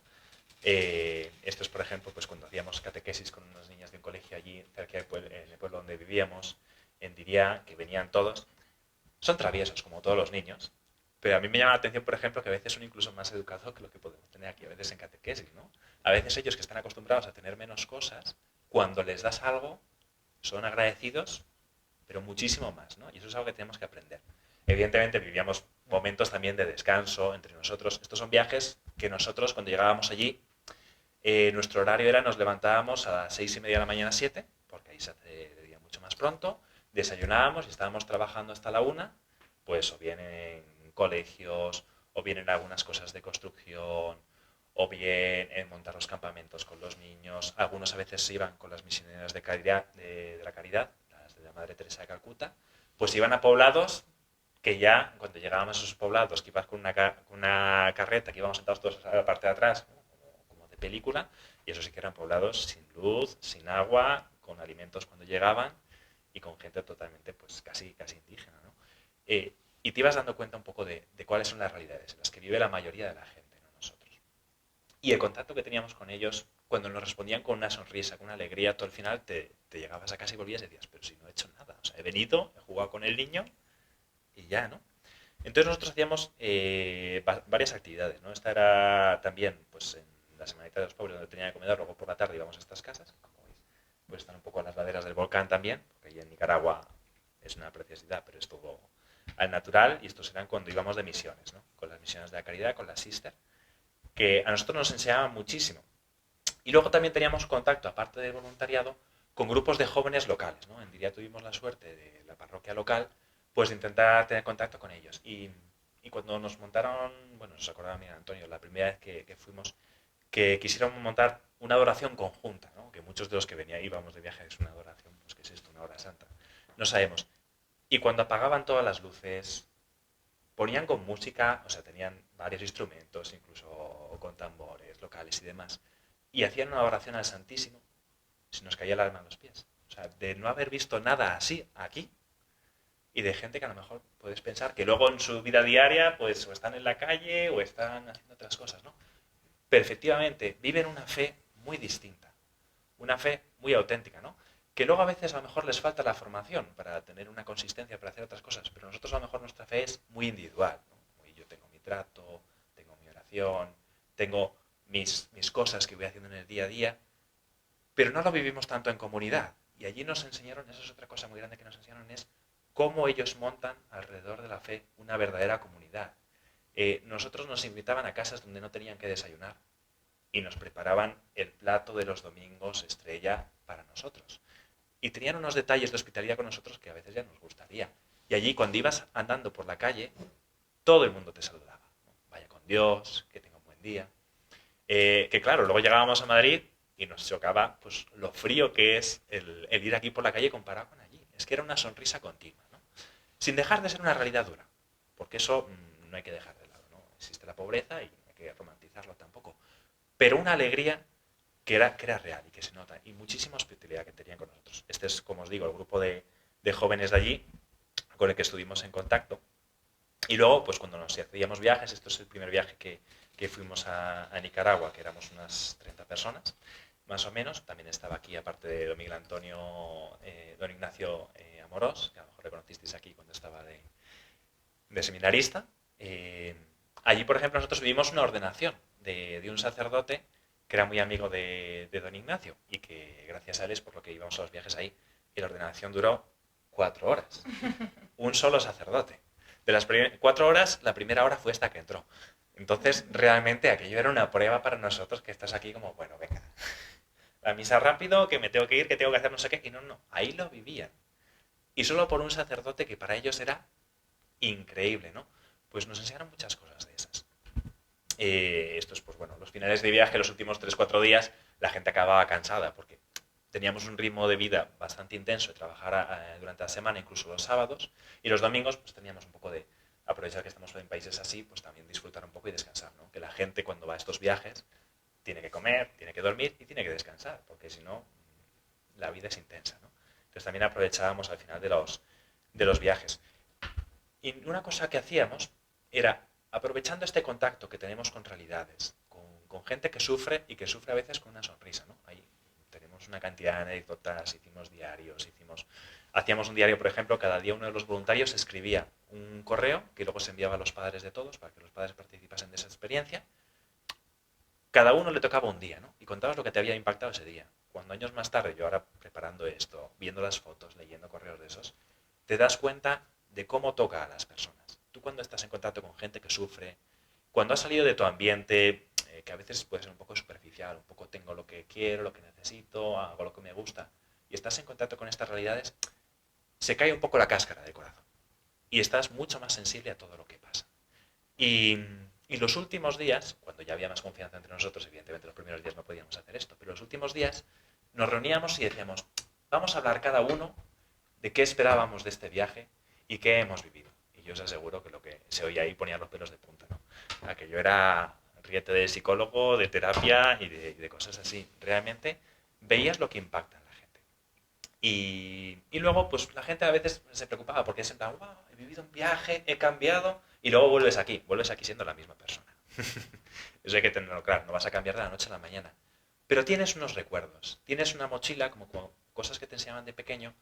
Esto es, por ejemplo, pues cuando hacíamos catequesis con unas niñas de un colegio allí, cerca en el pueblo donde vivíamos, en Diria, que venían todos. Son traviesos, como todos los niños, pero a mí me llama la atención, por ejemplo, que a veces son incluso más educados que lo que podemos tener aquí a veces en catequesis, ¿no? A veces ellos que están acostumbrados a tener menos cosas, cuando les das algo, son agradecidos, pero muchísimo más, ¿no? Y eso es algo que tenemos que aprender. Evidentemente vivíamos momentos también de descanso entre nosotros. Estos son viajes que nosotros cuando llegábamos allí, nuestro horario era, nos levantábamos a las 6:30 de la mañana, 7, porque ahí se hace de día mucho más pronto, desayunábamos y estábamos trabajando hasta la 1, pues o bien en colegios, o bien en algunas cosas de construcción, o bien en montar los campamentos con los niños. Algunos a veces se iban con las misioneras de caridad, de la caridad, las de la Madre Teresa de Calcuta, pues iban a poblados que ya, cuando llegábamos a esos poblados, que ibas con una carreta, que íbamos sentados todos a la parte de atrás, ¿no? como de película, y eso sí que eran poblados sin luz, sin agua, con alimentos cuando llegaban, y con gente totalmente, pues casi indígena, ¿no? Y te ibas dando cuenta un poco de cuáles son las realidades en las que vive la mayoría de la gente, no nosotros. Y el contacto que teníamos con ellos, cuando nos respondían con una sonrisa, con una alegría, tú al final te llegabas a casa y volvías y decías, pero si no he hecho nada, o sea, he venido, he jugado con el niño y ya, ¿no? Entonces nosotros hacíamos varias actividades, ¿no? Esta era también, pues, en la semanita de los pobres, donde tenía que comer, luego por la tarde íbamos a estas casas, como veis, pues están un poco a las laderas del volcán también, porque allí en Nicaragua es una preciosidad, pero es todo al natural, y estos eran cuando íbamos de misiones, ¿no? Con las misiones de la caridad, con la Sister, que a nosotros nos enseñaban muchísimo. Y luego también teníamos contacto, aparte del voluntariado, con grupos de jóvenes locales, ¿no? En Diria tuvimos la suerte de la parroquia local, pues de intentar tener contacto con ellos. Y cuando nos montaron, bueno, nos acordaba mi Antonio, la primera vez que fuimos, que quisieron montar una adoración conjunta, ¿no? Que muchos de los que venían, íbamos de viaje, es una adoración, pues ¿qué es esto? Una hora santa. No sabemos. Y cuando apagaban todas las luces, ponían con música, o sea, tenían varios instrumentos, incluso con tambores locales y demás, y hacían una oración al Santísimo, se nos caía el alma a los pies. O sea, de no haber visto nada así aquí, y de gente que a lo mejor puedes pensar que luego en su vida diaria, pues o están en la calle o están haciendo otras cosas, ¿no? Pero efectivamente viven una fe muy distinta, una fe muy auténtica, ¿no? Que luego a veces a lo mejor les falta la formación para tener una consistencia, para hacer otras cosas, pero nosotros a lo mejor nuestra fe es muy individual, ¿no? Yo tengo mi trato, tengo mi oración, tengo mis cosas que voy haciendo en el día a día, pero no lo vivimos tanto en comunidad. Y allí nos enseñaron, eso es otra cosa muy grande que nos enseñaron, es cómo ellos montan alrededor de la fe una verdadera comunidad. Nosotros nos invitaban a casas donde no tenían que desayunar y nos preparaban el plato de los domingos estrella para nosotros. Y tenían unos detalles de hospitalidad con nosotros que a veces ya nos gustaría. Y allí cuando ibas andando por la calle, todo el mundo te saludaba, ¿no? Vaya con Dios, que tenga un buen día. Que claro, luego llegábamos a Madrid y nos chocaba pues lo frío que es el ir aquí por la calle comparado con allí. Es que era una sonrisa continua, ¿no? Sin dejar de ser una realidad dura, porque eso no hay que dejar de lado, ¿no? Existe la pobreza y no hay que romantizarlo tampoco. Pero una alegría que era real y que se nota, y muchísima hospitalidad que tenían con nosotros. Este es, como os digo, el grupo de jóvenes de allí con el que estuvimos en contacto. Y luego, pues cuando nos hacíamos viajes, esto es el primer viaje que fuimos a Nicaragua, que éramos unas 30 personas, más o menos. También estaba aquí, aparte de don Miguel Antonio, don Ignacio Amorós, que a lo mejor le conocisteis aquí cuando estaba de seminarista. Allí, por ejemplo, nosotros vivimos una ordenación de un sacerdote que era muy amigo de don Ignacio y que gracias a él es por lo que íbamos a los viajes ahí. Y la ordenación duró 4 horas. Un solo sacerdote. De las 4 horas, la primera hora fue esta que entró. Entonces, realmente aquello era una prueba para nosotros que estás aquí como, bueno, venga, la misa rápido, que me tengo que ir, que tengo que hacer no sé qué. Y no, ahí lo vivían. Y solo por un sacerdote que para ellos era increíble, ¿no? Pues nos enseñaron muchas cosas de esas. Estos, pues bueno, los finales de viaje, los últimos 3-4 días, la gente acababa cansada porque teníamos un ritmo de vida bastante intenso de trabajar durante la semana, incluso los sábados, y los domingos pues teníamos un poco de aprovechar que estamos en países así, pues también disfrutar un poco y descansar, ¿no? Que la gente cuando va a estos viajes tiene que comer, tiene que dormir y tiene que descansar, porque si no, la vida es intensa, ¿no? Entonces también aprovechábamos al final de los viajes. Y una cosa que hacíamos era, aprovechando este contacto que tenemos con realidades, con gente que sufre y que sufre a veces con una sonrisa, ¿no? Ahí tenemos una cantidad de anécdotas, hicimos diarios, hacíamos un diario, por ejemplo, cada día uno de los voluntarios escribía un correo que luego se enviaba a los padres de todos para que los padres participasen de esa experiencia. Cada uno le tocaba un día, ¿no? Y contabas lo que te había impactado ese día. Cuando años más tarde, yo ahora preparando esto, viendo las fotos, leyendo correos de esos, te das cuenta de cómo toca a las personas. Tú cuando estás en contacto con gente que sufre, cuando has salido de tu ambiente, que a veces puede ser un poco superficial, un poco tengo lo que quiero, lo que necesito, hago lo que me gusta, y estás en contacto con estas realidades, se cae un poco la cáscara del corazón. Y estás mucho más sensible a todo lo que pasa. Y los últimos días, cuando ya había más confianza entre nosotros, evidentemente los primeros días no podíamos hacer esto, pero los últimos días nos reuníamos y decíamos, vamos a hablar cada uno de qué esperábamos de este viaje y qué hemos vivido. Y yo os aseguro que lo que se oía ahí ponía los pelos de punta, ¿no? Aquello era ríete de psicólogo, de terapia y de cosas así. Realmente veías lo que impacta en la gente. Y luego, pues la gente a veces se preocupaba porque es en plan, wow, he vivido un viaje, he cambiado, y luego vuelves aquí siendo la misma persona. Eso hay que tenerlo claro, no vas a cambiar de la noche a la mañana. Pero tienes unos recuerdos, tienes una mochila, como cosas que te enseñaban de pequeño,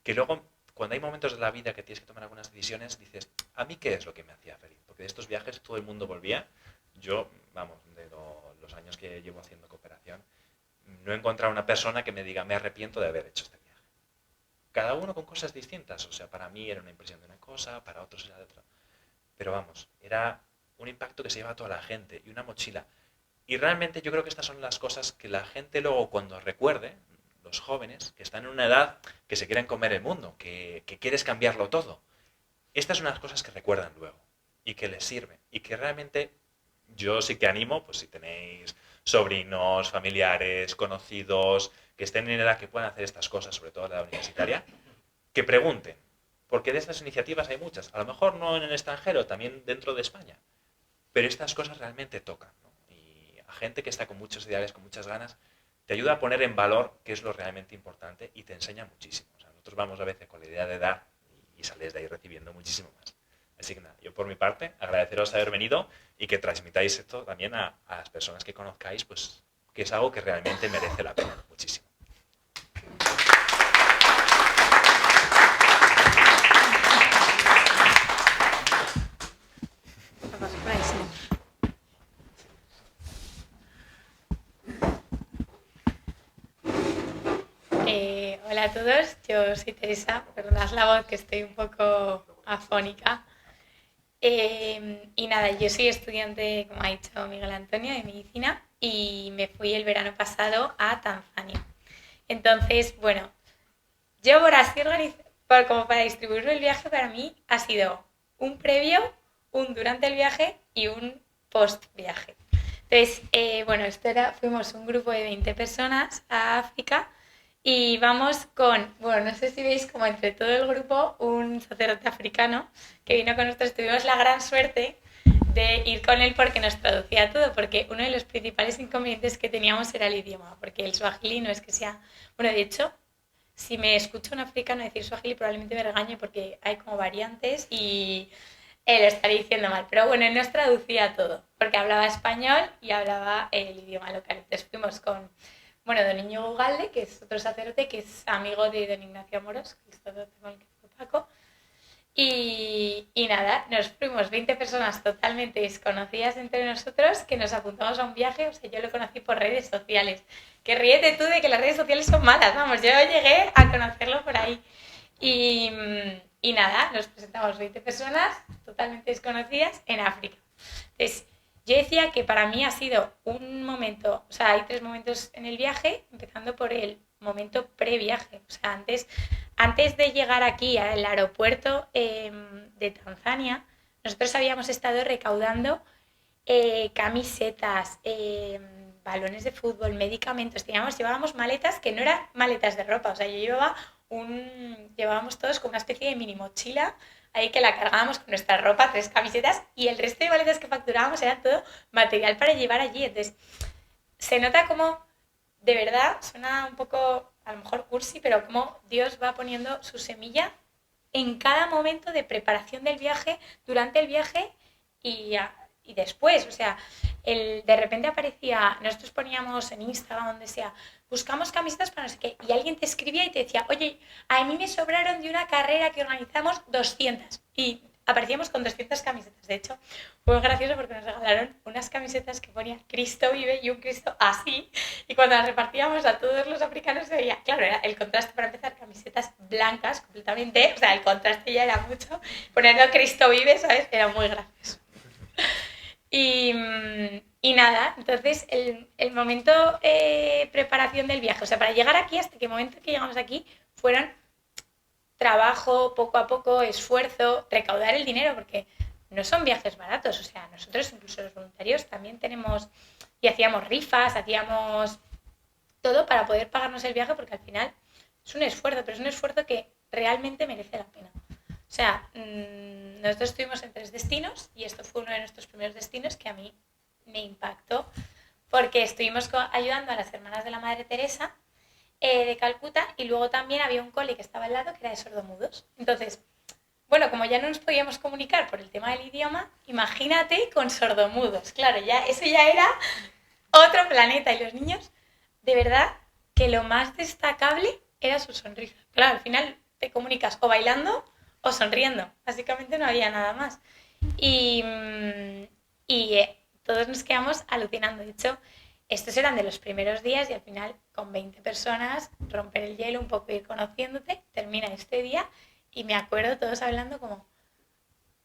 que luego, cuando hay momentos de la vida que tienes que tomar algunas decisiones, dices, ¿a mí qué es lo que me hacía feliz? Porque de estos viajes todo el mundo volvía, yo, vamos, de lo los años que llevo haciendo cooperación, no he encontrado una persona que me diga me arrepiento de haber hecho este viaje. Cada uno con cosas distintas, o sea, para mí era una impresión de una cosa, para otros era de otra. Pero vamos, era un impacto que se lleva a toda la gente y una mochila. Y realmente yo creo que estas son las cosas que la gente luego cuando recuerde, los jóvenes, que están en una edad que se quieren comer el mundo, que quieres cambiarlo todo. Estas son las cosas que recuerdan luego y que les sirven. Y que realmente yo sí que animo, pues si tenéis sobrinos, familiares, conocidos, que estén en edad que puedan hacer estas cosas, sobre todo en la edad universitaria, que pregunten. Porque de estas iniciativas hay muchas. A lo mejor no en el extranjero, también dentro de España. Pero estas cosas realmente tocan, ¿no? Y a gente que está con muchos ideales, con muchas ganas, te ayuda a poner en valor qué es lo realmente importante y te enseña muchísimo. O sea, nosotros vamos a veces con la idea de dar y sales de ahí recibiendo muchísimo más. Así que nada, yo por mi parte agradeceros haber venido y que transmitáis esto también a las personas que conozcáis, pues que es algo que realmente merece la pena muchísimo. Hola a todos, yo soy Teresa, perdonad la voz que estoy un poco afónica. Y nada, yo soy estudiante, como ha dicho Miguel Antonio, de medicina y me fui el verano pasado a Tanzania. Entonces, bueno, yo por así como para distribuir el viaje, para mí ha sido un previo, un durante el viaje y un post viaje. Entonces, bueno, fuimos un grupo de 20 personas a África y vamos con, bueno, no sé si veis como entre todo el grupo un sacerdote africano que vino con nosotros. Tuvimos la gran suerte de ir con él porque nos traducía todo, porque uno de los principales inconvenientes que teníamos era el idioma, porque el suajili no es que sea, bueno, de hecho, si me escucha un africano decir suajili probablemente me regañe porque hay como variantes y él lo estaría diciendo mal, pero bueno, él nos traducía todo, porque hablaba español y hablaba el idioma local. Entonces fuimos con, bueno, don Íñigo Ugalde, que es otro sacerdote, que es amigo de don Ignacio Moros, que es sacerdote con el que fue Paco, y nada, nos fuimos 20 personas totalmente desconocidas entre nosotros que nos apuntamos a un viaje. O sea, yo lo conocí por redes sociales. Que ríete tú de que las redes sociales son malas, vamos, yo llegué a conocerlo por ahí. Y nada, nos presentamos 20 personas totalmente desconocidas en África. Entonces, yo decía que para mí ha sido un momento, o sea, hay 3 momentos en el viaje, empezando por el momento previaje. O sea, antes de llegar aquí al aeropuerto de Tanzania, nosotros habíamos estado recaudando camisetas, balones de fútbol, medicamentos. Llevábamos maletas que no eran maletas de ropa. O sea, llevábamos todos con una especie de mini mochila ahí que la cargábamos con nuestra ropa, 3 camisetas, y el resto de maletas que facturábamos era todo material para llevar allí. Entonces, se nota como, de verdad, suena un poco a lo mejor cursi, pero como Dios va poniendo su semilla en cada momento de preparación del viaje, durante el viaje y después. O sea, de repente aparecía, nosotros poníamos en Instagram, donde sea, buscamos camisetas para no sé qué, y alguien te escribía y te decía, oye, a mí me sobraron de una carrera que organizamos 200, y aparecíamos con 200 camisetas. De hecho, fue gracioso porque nos regalaron unas camisetas que ponía Cristo vive y un Cristo así, y cuando las repartíamos a todos los africanos se veía, claro, era el contraste. Para empezar, camisetas blancas completamente, o sea, el contraste ya era mucho, poniendo Cristo vive, ¿sabes? Era muy gracioso. Y nada, entonces el momento preparación del viaje, o sea, para llegar aquí, hasta que el momento que llegamos aquí, fueron trabajo, poco a poco, esfuerzo, recaudar el dinero, porque no son viajes baratos. O sea, nosotros, incluso los voluntarios, también tenemos, y hacíamos rifas, hacíamos todo para poder pagarnos el viaje, porque al final es un esfuerzo, pero es un esfuerzo que realmente merece la pena. O sea, nosotros estuvimos en 3 destinos y esto fue uno de nuestros primeros destinos que a mí me impactó, porque estuvimos ayudando a las hermanas de la Madre Teresa de Calcuta, y luego también había un cole que estaba al lado que era de sordomudos. Entonces, bueno, como ya no nos podíamos comunicar por el tema del idioma, imagínate con sordomudos. Claro, eso ya era otro planeta. Y los niños, de verdad, que lo más destacable era su sonrisa. Claro, al final te comunicas o bailando o sonriendo. Básicamente no había nada más. Y todos nos quedamos alucinando. De hecho, estos eran de los primeros días y al final con 20 personas, romper el hielo, un poco ir conociéndote, termina este día y me acuerdo todos hablando como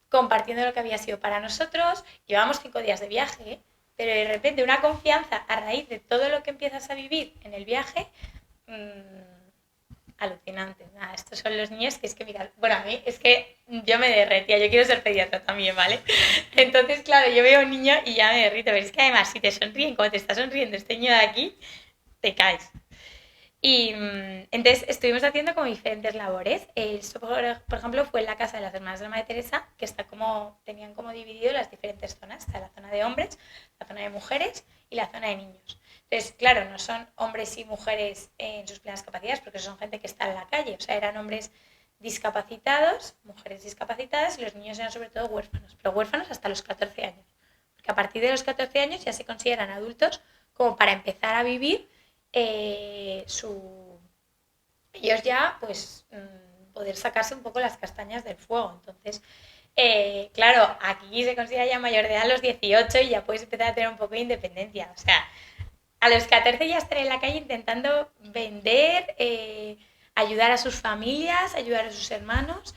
compartiendo lo que había sido para nosotros. Llevamos 5 días de viaje, ¿eh? Pero de repente una confianza a raíz de todo lo que empiezas a vivir en el viaje, alucinante. Nada, estos son los niños que es que, mirad, bueno, a mí es que yo me derretía, yo quiero ser pediatra también, ¿vale? Entonces, claro, yo veo a un niño y ya me derrito, pero es que además si te sonríen, como te está sonriendo este niño de aquí, te caes. Y entonces estuvimos haciendo como diferentes labores. Esto, por ejemplo, fue en la casa de las hermanas de la Madre Teresa, que tenían como dividido las diferentes zonas. Está la zona de hombres, la zona de mujeres y la zona de niños. Entonces, claro, no son hombres y mujeres en sus plenas capacidades, porque son gente que está en la calle. O sea, eran hombres discapacitados, mujeres discapacitadas, y los niños eran sobre todo huérfanos, pero huérfanos hasta los 14 años. Porque a partir de los 14 años ya se consideran adultos como para empezar a vivir ellos ya pues poder sacarse un poco las castañas del fuego. Entonces, claro, aquí se considera ya mayor de edad a los 18 y ya puedes empezar a tener un poco de independencia. O sea, a los 14 ya estar en la calle intentando vender, ayudar a sus familias, ayudar a sus hermanos.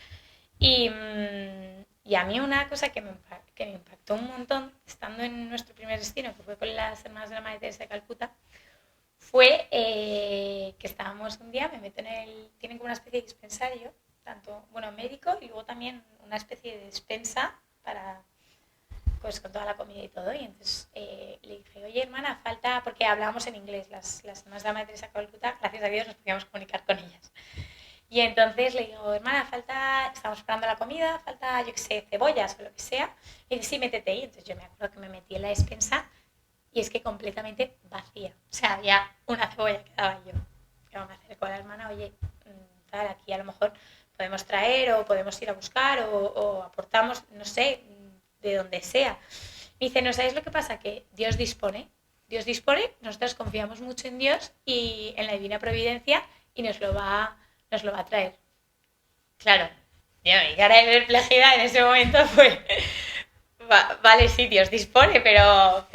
Y a mí una cosa que me impactó un montón, estando en nuestro primer destino, que fue con las hermanas de la Madre Teresa de Calcuta, fue que estábamos un día, me meto tienen como una especie de dispensario, tanto, bueno, médico y luego también una especie de despensa para, pues con toda la comida y todo. Y entonces le dije, oye hermana, falta, porque hablábamos en inglés, las hermanas de la Madre Teresa de Calcuta, gracias a Dios nos podíamos comunicar con ellas. Y entonces le digo, hermana, estamos preparando la comida, falta, yo qué sé, cebollas o lo que sea. Y dice, sí, métete ahí. Entonces yo me acuerdo que me metí en la despensa y es que completamente vacía. O sea, había una cebolla que daba yo. Que me acerco a la hermana, oye, tal, aquí a lo mejor podemos traer o podemos ir a buscar o aportamos, no sé, de donde sea. Me dice, ¿no sabes lo que pasa? Que Dios dispone, nosotros confiamos mucho en Dios y en la divina providencia y nos lo va a traer. Claro, mi cara de perplejidad en ese momento fue, vale, sí, Dios dispone, pero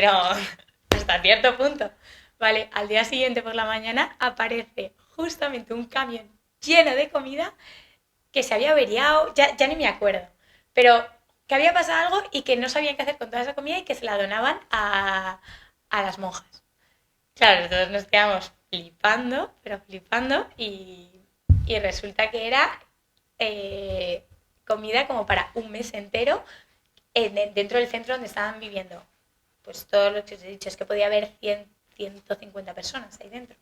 hasta cierto punto. Vale, al día siguiente por la mañana aparece justamente un camión lleno de comida que se había averiado, ya ni me acuerdo, pero que había pasado algo y que no sabían qué hacer con toda esa comida y que se la donaban a las monjas. Claro, todos nos quedamos flipando, pero flipando, y resulta que era comida como para un mes entero dentro del centro donde estaban viviendo. Pues todo lo que os he dicho es que podía haber 150 personas ahí dentro.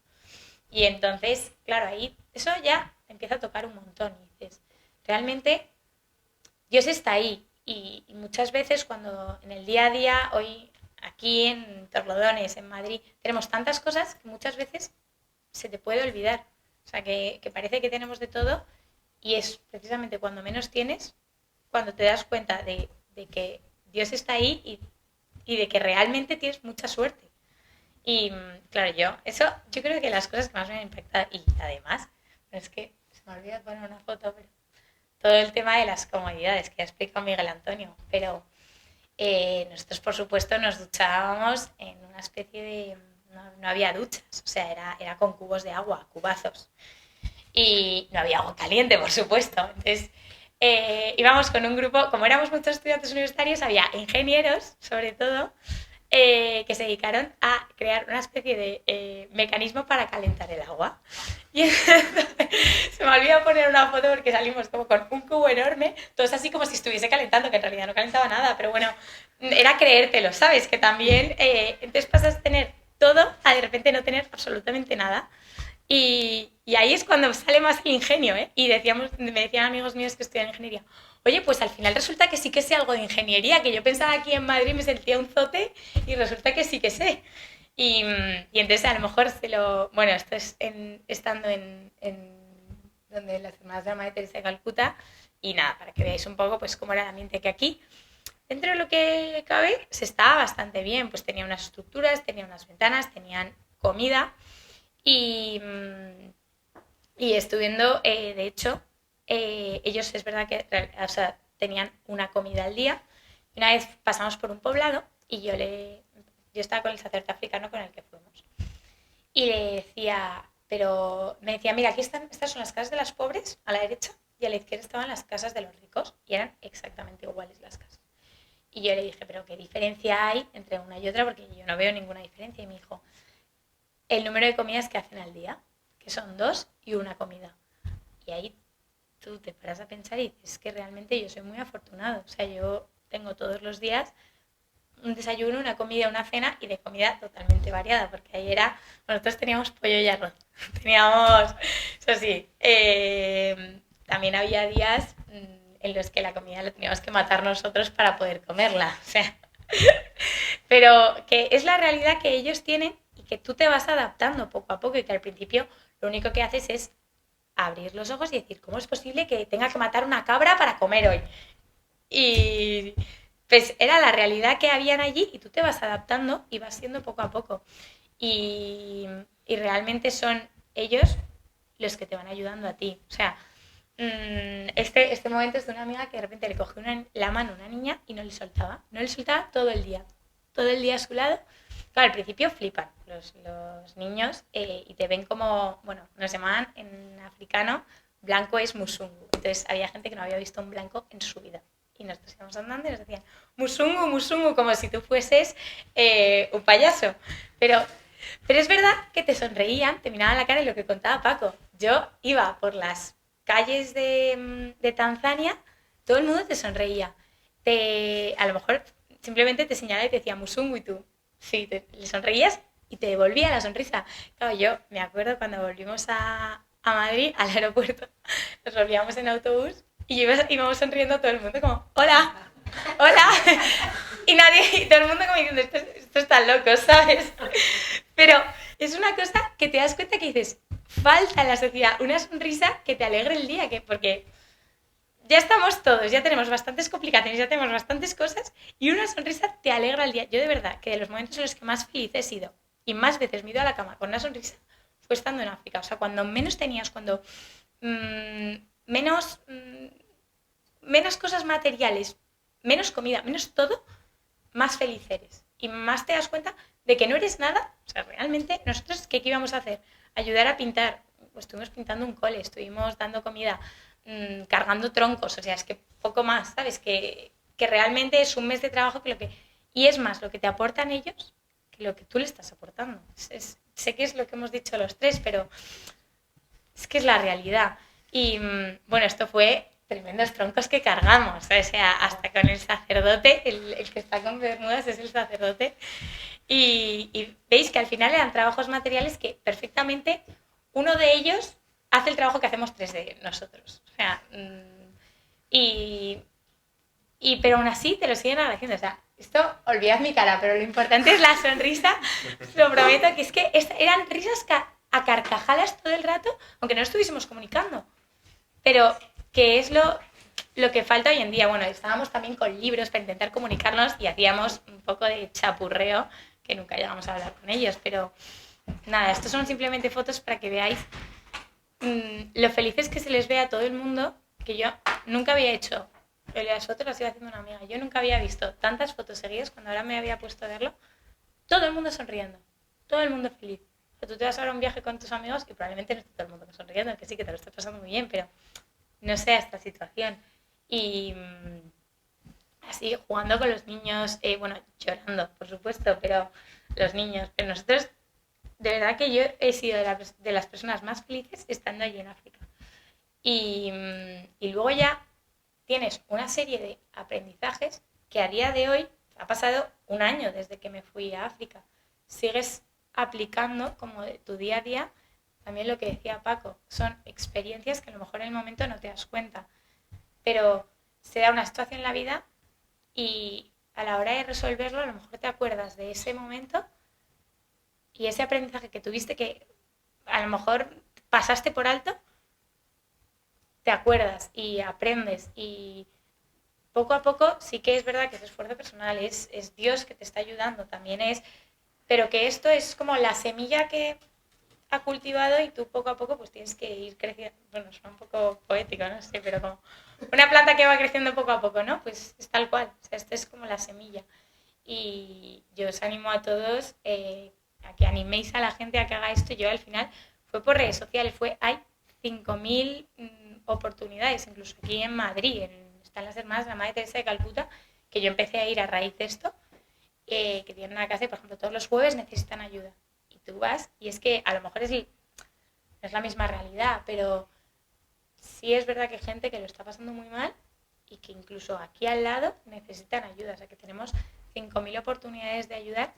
Y entonces, claro, ahí eso ya empieza a tocar un montón. Y dices, realmente Dios está ahí. Y muchas veces cuando en el día a día, hoy aquí en Torlodones, en Madrid, tenemos tantas cosas que muchas veces se te puede olvidar. O sea, que parece que tenemos de todo y es precisamente cuando menos tienes, cuando te das cuenta de que Dios está ahí y de que realmente tienes mucha suerte. Y claro, yo creo que las cosas que más me han impactado, y además, es que se me olvida poner una foto, pero todo el tema de las comodidades que ha explicado Miguel Antonio, pero nosotros por supuesto nos duchábamos en una especie de, no había duchas, o sea, era con cubos de agua, cubazos, y no había agua caliente, por supuesto. Entonces íbamos con un grupo, como éramos muchos estudiantes universitarios, había ingenieros sobre todo, que se dedicaron a crear una especie de mecanismo para calentar el agua. Y se me olvidó poner una foto porque salimos como con un cubo enorme, todos así como si estuviese calentando, que en realidad no calentaba nada, pero bueno, era creértelo, ¿sabes? Que también entonces pasas a tener todo a de repente no tener absolutamente nada. Y ahí es cuando sale más el ingenio, ¿eh? Y me decían amigos míos que estudian ingeniería, oye, pues al final resulta que sí que sé algo de ingeniería, que yo pensaba aquí en Madrid me sentía un zote y resulta que sí que sé. Y entonces a lo mejor bueno, esto es estando en donde las hermanas de la Madre Teresa de Calcuta, y nada, para que veáis un poco pues cómo era el ambiente, que aquí, dentro de lo que cabe, se estaba bastante bien, pues tenía unas estructuras, tenía unas ventanas, tenían comida, y estudiando, de hecho, ellos es verdad que tenían una comida al día. Y una vez pasamos por un poblado Y yo estaba con el sacerdote africano con el que fuimos. Y le decía, pero me decía, mira, aquí están, estas son las casas de las pobres a la derecha y a la izquierda estaban las casas de los ricos y eran exactamente iguales las casas. Y yo le dije, pero ¿qué diferencia hay entre una y otra? Porque yo no veo ninguna diferencia. Y me dijo, el número de comidas que hacen al día, que son 2 y una comida. Y ahí tú te paras a pensar y dices, es que realmente yo soy muy afortunado. O sea, yo tengo todos los días un desayuno, una comida, una cena y de comida totalmente variada, porque ahí era, nosotros teníamos pollo y arroz, teníamos, eso sí, también había días en los que la comida la teníamos que matar nosotros para poder comerla, o sea, pero que es la realidad que ellos tienen y que tú te vas adaptando poco a poco y que al principio lo único que haces es abrir los ojos y decir, ¿cómo es posible que tenga que matar una cabra para comer hoy? Y pues era la realidad que habían allí y tú te vas adaptando y vas siendo poco a poco. Y realmente son ellos los que te van ayudando a ti. O sea, este momento es de una amiga que de repente le cogió la mano a una niña y no le soltaba. No le soltaba todo el día. Todo el día a su lado. Claro, al principio flipan los niños y te ven como, bueno, nos llamaban en africano, blanco es musungu. Entonces había gente que no había visto un blanco en su vida. Y nosotros íbamos andando y nos decían, musungu, musungu, como si tú fueses un payaso. Pero es verdad que te sonreían, te miraban la cara y lo que contaba Paco. Yo iba por las calles de Tanzania, todo el mundo te sonreía. A lo mejor simplemente te señalaba y te decía musungu y tú, sí, le sonreías y te devolvía la sonrisa. Claro, yo me acuerdo cuando volvimos a Madrid, al aeropuerto, nos volvíamos en autobús y íbamos sonriendo todo el mundo como, hola, hola. Y todo el mundo como diciendo, esto está loco, ¿sabes? Pero es una cosa que te das cuenta que dices, falta en la sociedad una sonrisa que te alegre el día, porque ya estamos todos, ya tenemos bastantes complicaciones, ya tenemos bastantes cosas y una sonrisa te alegra el día. Yo de verdad que de los momentos en los que más feliz he sido y más veces me he ido a la cama con una sonrisa fue estando en África. O sea, cuando menos tenías, cuando menos cosas materiales, menos comida, menos todo, más feliz eres. Y más te das cuenta de que no eres nada. O sea, realmente, nosotros, ¿qué íbamos a hacer? Ayudar a pintar. Pues estuvimos pintando un cole, estuvimos dando comida, cargando troncos. O sea, es que poco más, ¿sabes? Que realmente es un mes de trabajo que lo que... Y es más lo que te aportan ellos que lo que tú le estás aportando. Sé que es lo que hemos dicho los tres, pero es que es la realidad. Y bueno, esto fue tremendos troncos que cargamos, o sea, hasta con el sacerdote, el que está con Bermudas es el sacerdote, y veis que al final eran trabajos materiales que perfectamente uno de ellos hace el trabajo que hacemos 3 de nosotros, o sea, pero aún así te lo siguen agradeciendo, o sea, esto, olvidad mi cara, pero lo importante es la sonrisa, lo prometo, que es que eran risas a carcajadas todo el rato, aunque no estuviésemos comunicando, pero que es lo que falta hoy en día. Bueno, estábamos también con libros para intentar comunicarnos y hacíamos un poco de chapurreo, que nunca llegamos a hablar con ellos, pero nada, estos son simplemente fotos para que veáis lo felices que se les ve a todo el mundo, que yo nunca había hecho. Las fotos las iba haciendo una amiga. Yo nunca había visto tantas fotos seguidas cuando ahora me había puesto a verlo. Todo el mundo sonriendo, todo el mundo feliz. O sea, tú te vas ahora a un viaje con tus amigos y probablemente no esté todo el mundo sonriendo, que sí, que te lo estás pasando muy bien, pero no sea esta situación. Y así, jugando con los niños, bueno, llorando, por supuesto, pero los niños. Pero nosotros, de verdad que yo he sido de las personas más felices estando allí en África. Y luego ya tienes una serie de aprendizajes que a día de hoy, ha pasado un año desde que me fui a África, sigues aplicando como de tu día a día. También lo que decía Paco, son experiencias que a lo mejor en el momento no te das cuenta, pero se da una situación en la vida y a la hora de resolverlo a lo mejor te acuerdas de ese momento y ese aprendizaje que tuviste que a lo mejor pasaste por alto, te acuerdas y aprendes y poco a poco sí que es verdad que es esfuerzo personal, es Dios que te está ayudando, también pero que esto es como la semilla que ha cultivado y tú poco a poco pues tienes que ir creciendo. Bueno, suena un poco poético, no sé, pero como una planta que va creciendo poco a poco, ¿no? Pues es tal cual, o sea, esto es como la semilla. y yo os animo a todos a que animéis a la gente a que haga esto. Yo al final fue por redes sociales, hay 5.000 oportunidades, incluso aquí en Madrid, están las hermanas de la Madre Teresa de Calcuta, que yo empecé a ir a raíz de esto, que tienen una casa y, por ejemplo, todos los jueves necesitan ayuda. Y tú vas, y es que a lo mejor es la misma realidad, pero sí es verdad que hay gente que lo está pasando muy mal y que incluso aquí al lado necesitan ayuda. O sea, que tenemos 5.000 oportunidades de ayudar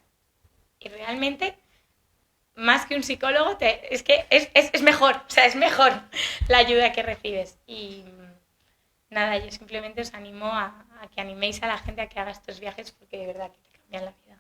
y realmente, más que un psicólogo, es que es mejor, o sea, es mejor la ayuda que recibes. Y nada, yo simplemente os animo a que animéis a la gente a que haga estos viajes porque de verdad que te cambian la vida.